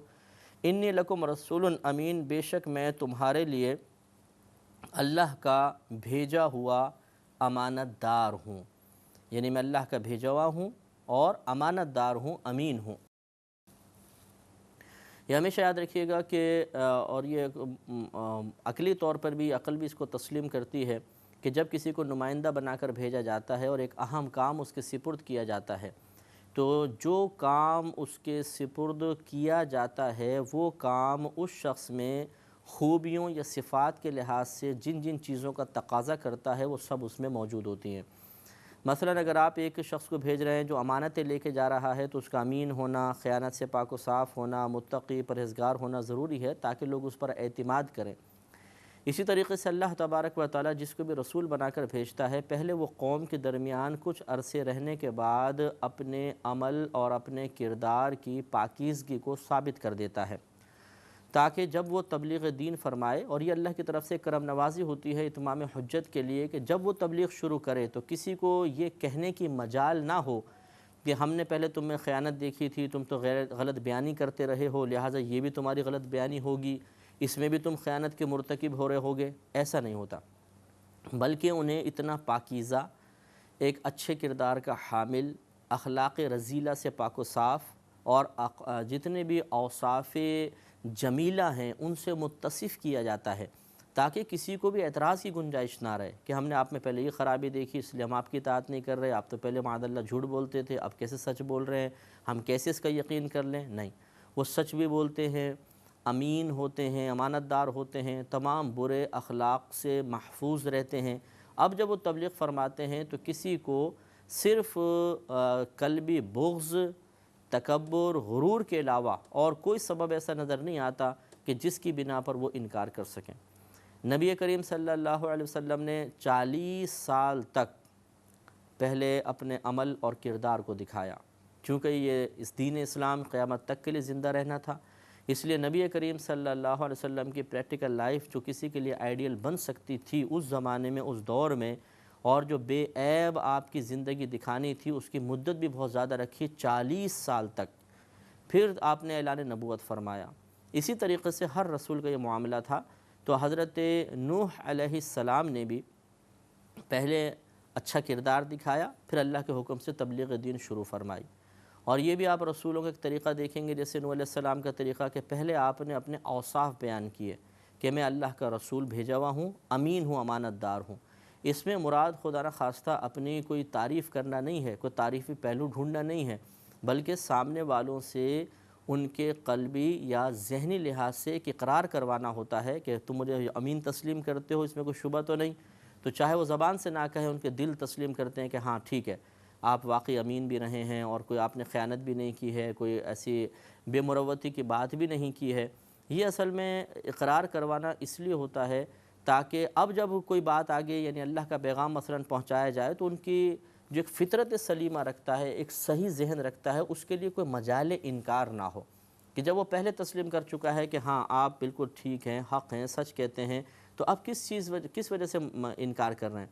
Speaker 1: انی لکم رسول امین، بے شک میں تمہارے لیے اللہ کا بھیجا ہوا امانت دار ہوں، یعنی میں اللہ کا بھیجا ہوا ہوں اور امانت دار ہوں، امین ہوں۔ یہ ہمیشہ یاد رکھیے گا کہ اور یہ عقلی طور پر بھی عقل بھی اس کو تسلیم کرتی ہے کہ جب کسی کو نمائندہ بنا کر بھیجا جاتا ہے اور ایک اہم کام اس کے سپرد کیا جاتا ہے، تو جو کام اس کے سپرد کیا جاتا ہے وہ کام اس شخص میں خوبیوں یا صفات کے لحاظ سے جن جن چیزوں کا تقاضا کرتا ہے وہ سب اس میں موجود ہوتی ہیں۔ مثلا اگر آپ ایک شخص کو بھیج رہے ہیں جو امانتیں لے کے جا رہا ہے، تو اس کا امین ہونا، خیانت سے پاک و صاف ہونا، متقی پرہیزگار ہونا ضروری ہے تاکہ لوگ اس پر اعتماد کریں۔ اسی طریقے سے اللہ تبارک و تعالیٰ جس کو بھی رسول بنا کر بھیجتا ہے، پہلے وہ قوم کے درمیان کچھ عرصے رہنے کے بعد اپنے عمل اور اپنے کردار کی پاکیزگی کو ثابت کر دیتا ہے، تاکہ جب وہ تبلیغ دین فرمائے، اور یہ اللہ کی طرف سے کرم نوازی ہوتی ہے اتمام حجت کے لیے کہ جب وہ تبلیغ شروع کرے تو کسی کو یہ کہنے کی مجال نہ ہو کہ ہم نے پہلے تم میں خیانت دیکھی تھی، تم تو غلط بیانی کرتے رہے ہو، لہٰذا یہ بھی تمہاری غلط بیانی ہوگی، اس میں بھی تم خیانت کے مرتکب ہو رہے ہوگے۔ ایسا نہیں ہوتا، بلکہ انہیں اتنا پاکیزہ، ایک اچھے کردار کا حامل، اخلاق رذیلہ سے پاک و صاف، اور جتنے بھی اوصاف جمیلہ ہیں ان سے متصف کیا جاتا ہے، تاکہ کسی کو بھی اعتراض کی گنجائش نہ رہے کہ ہم نے آپ میں پہلے یہ خرابی دیکھی اس لیے ہم آپ کی اطاعت نہیں کر رہے، آپ تو پہلے معاذ اللہ جھوٹ بولتے تھے، اب کیسے سچ بول رہے ہیں، ہم کیسے اس کا یقین کر لیں؟ نہیں، وہ سچ بھی بولتے ہیں، امین ہوتے ہیں، امانت دار ہوتے ہیں، تمام برے اخلاق سے محفوظ رہتے ہیں۔ اب جب وہ تبلیغ فرماتے ہیں تو کسی کو صرف قلبی بغض، تکبر، غرور کے علاوہ اور کوئی سبب ایسا نظر نہیں آتا کہ جس کی بنا پر وہ انکار کر سکیں۔ نبی کریم صلی اللہ علیہ وسلم نے 40 سال تک پہلے اپنے عمل اور کردار کو دکھایا، چونکہ یہ اس دین اسلام قیامت تک کے لیے زندہ رہنا تھا، اس لیے نبی کریم صلی اللہ علیہ وسلم کی پریکٹیکل لائف جو کسی کے لیے آئیڈیل بن سکتی تھی اس زمانے میں، اس دور میں، اور جو بے عیب آپ کی زندگی دکھانی تھی، اس کی مدت بھی بہت زیادہ رکھی، 40 سال تک۔ پھر آپ نے اعلان نبوت فرمایا۔ اسی طریقے سے ہر رسول کا یہ معاملہ تھا۔ تو حضرت نوح علیہ السلام نے بھی پہلے اچھا کردار دکھایا، پھر اللہ کے حکم سے تبلیغ دین شروع فرمائی۔ اور یہ بھی آپ رسولوں کا ایک طریقہ دیکھیں گے، جیسے نوح علیہ السلام کا طریقہ کہ پہلے آپ نے اپنے اوصاف بیان کیے کہ میں اللہ کا رسول بھیجا ہوا ہوں، امین ہوں، امانت دار ہوں۔ اس میں مراد خدا نخواستہ اپنی کوئی تعریف کرنا نہیں ہے، کوئی تعریفی پہلو ڈھونڈنا نہیں ہے، بلکہ سامنے والوں سے ان کے قلبی یا ذہنی لحاظ سے ایک اقرار کروانا ہوتا ہے کہ تم مجھے امین تسلیم کرتے ہو، اس میں کوئی شبہ تو نہیں؟ تو چاہے وہ زبان سے نہ کہیں، ان کے دل تسلیم کرتے ہیں کہ ہاں ٹھیک ہے، آپ واقعی امین بھی رہے ہیں اور کوئی آپ نے خیانت بھی نہیں کی ہے، کوئی ایسی بے مروتی کی بات بھی نہیں کی ہے۔ یہ اصل میں اقرار کروانا اس لیے ہوتا ہے تاکہ اب جب کوئی بات آگے یعنی اللہ کا پیغام مثلا پہنچایا جائے تو ان کی جو ایک فطرت سلیمہ رکھتا ہے، ایک صحیح ذہن رکھتا ہے، اس کے لیے کوئی مجال انکار نہ ہو، کہ جب وہ پہلے تسلیم کر چکا ہے کہ ہاں آپ بالکل ٹھیک ہیں، حق ہیں، سچ کہتے ہیں، تو اب کس وجہ سے انکار کر رہے ہیں؟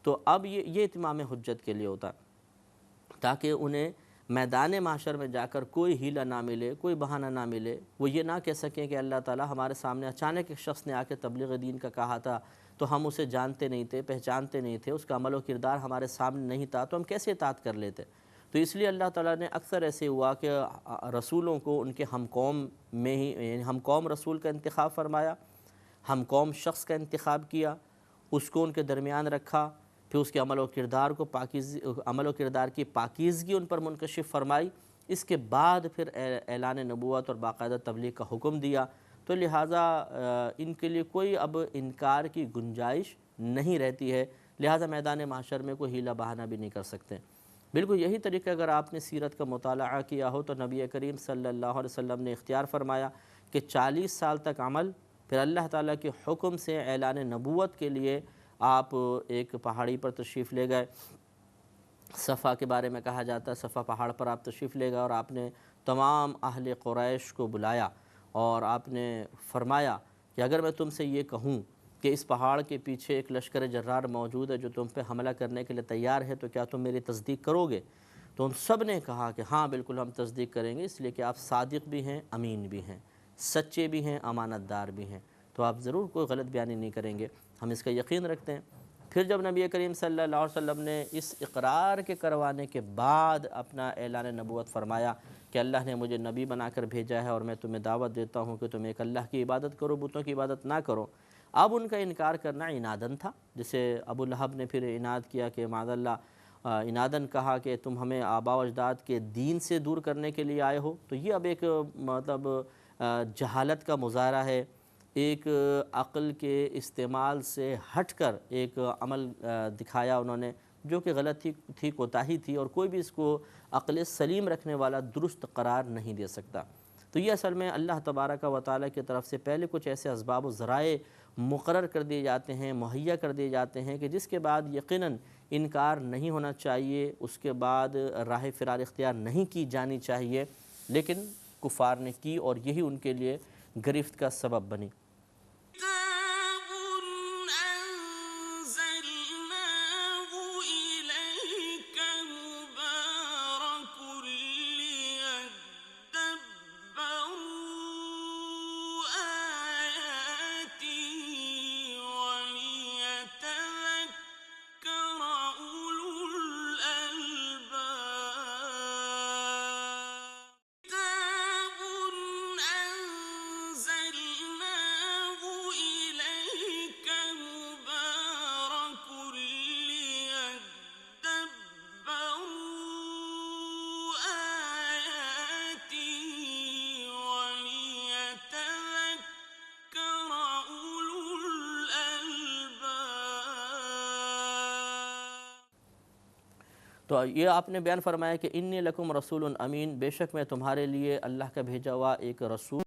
Speaker 1: تو اب یہ اتمام حجت کے لیے ہوتا ہے، تاکہ انہیں میدان محشر میں جا کر کوئی ہیلہ نہ ملے، کوئی بہانہ نہ ملے، وہ یہ نہ کہہ سکیں کہ اللہ تعالیٰ ہمارے سامنے اچانک ایک شخص نے آ کے تبلیغ دین کا کہا تھا تو ہم اسے جانتے نہیں تھے، پہچانتے نہیں تھے، اس کا عمل و کردار ہمارے سامنے نہیں تھا تو ہم کیسے اطاعت کر لیتے؟ تو اس لیے اللہ تعالیٰ نے اکثر ایسے ہوا کہ رسولوں کو ان کے ہم قوم میں ہی یعنی ہم قوم رسول کا انتخاب فرمایا، ہم قوم شخص کا انتخاب کیا، اس کو ان کے درمیان رکھا، پھر اس کے عمل و کردار کو عمل و کردار کی پاکیزگی ان پر منکشف فرمائی، اس کے بعد پھر اعلان نبوت اور باقاعدہ تبلیغ کا حکم دیا۔ تو لہٰذا ان کے لیے کوئی اب انکار کی گنجائش نہیں رہتی ہے، لہٰذا میدان محشر میں کوئی ہیلہ بہانہ بھی نہیں کر سکتے۔ بالکل یہی طریقہ اگر آپ نے سیرت کا مطالعہ کیا ہو تو نبی کریم صلی اللہ علیہ وسلم نے اختیار فرمایا کہ 40 سال تک عمل، پھر اللہ تعالیٰ کے حکم سے اعلان نبوت کے لیے آپ ایک پہاڑی پر تشریف لے گئے۔ صفا کے بارے میں کہا جاتا ہے، صفا پہاڑ پر آپ تشریف لے گئے اور آپ نے تمام اہل قریش کو بلایا اور آپ نے فرمایا کہ اگر میں تم سے یہ کہوں کہ اس پہاڑ کے پیچھے ایک لشکر جرار موجود ہے جو تم پہ حملہ کرنے کے لیے تیار ہے تو کیا تم میری تصدیق کرو گے؟ تو ان سب نے کہا کہ ہاں بالکل ہم تصدیق کریں گے، اس لیے کہ آپ صادق بھی ہیں، امین بھی ہیں، سچے بھی ہیں، امانت دار بھی ہیں، تو آپ ضرور کوئی غلط بیانی نہیں کریں گے، ہم اس کا یقین رکھتے ہیں۔ پھر جب نبی کریم صلی اللہ علیہ وسلم نے اس اقرار کے کروانے کے بعد اپنا اعلان نبوت فرمایا کہ اللہ نے مجھے نبی بنا کر بھیجا ہے اور میں تمہیں دعوت دیتا ہوں کہ تم ایک اللہ کی عبادت کرو، بتوں کی عبادت نہ کرو، اب ان کا انکار کرنا عنادن تھا، جسے ابو لہب نے پھر عناد کیا کہ معاذ اللہ عنادن کہا کہ تم ہمیں آباء و اجداد کے دین سے دور کرنے کے لیے آئے ہو، تو یہ اب ایک مطلب جہالت کا مظاہرہ ہے، ایک عقل کے استعمال سے ہٹ کر ایک عمل دکھایا انہوں نے جو کہ غلط تھی، کوتاہی تھی، اور کوئی بھی اس کو عقل سلیم رکھنے والا درست قرار نہیں دے سکتا۔ تو یہ اصل میں اللہ تبارک و تعالیٰ کی طرف سے پہلے کچھ ایسے اسباب و ذرائع مقرر کر دیے جاتے ہیں، مہیا کر دیے جاتے ہیں کہ جس کے بعد یقیناً انکار نہیں ہونا چاہیے، اس کے بعد راہ فرار اختیار نہیں کی جانی چاہیے، لیکن کفار نے کی اور یہی ان کے لیے گرفت کا سبب بنی۔
Speaker 2: كتاب أنزلناه إليك مبارك ليدبروا آياته وليتذكر أولو الألباب كتاب أنزلناه إليك مبارك ليدبروا آياته وليتذكر أولو الألباب۔
Speaker 1: تو یہ آپ نے بیان فرمایا کہ انی لکم رسول امین، بے شک میں تمہارے لیے اللہ کا بھیجا ہوا ایک رسول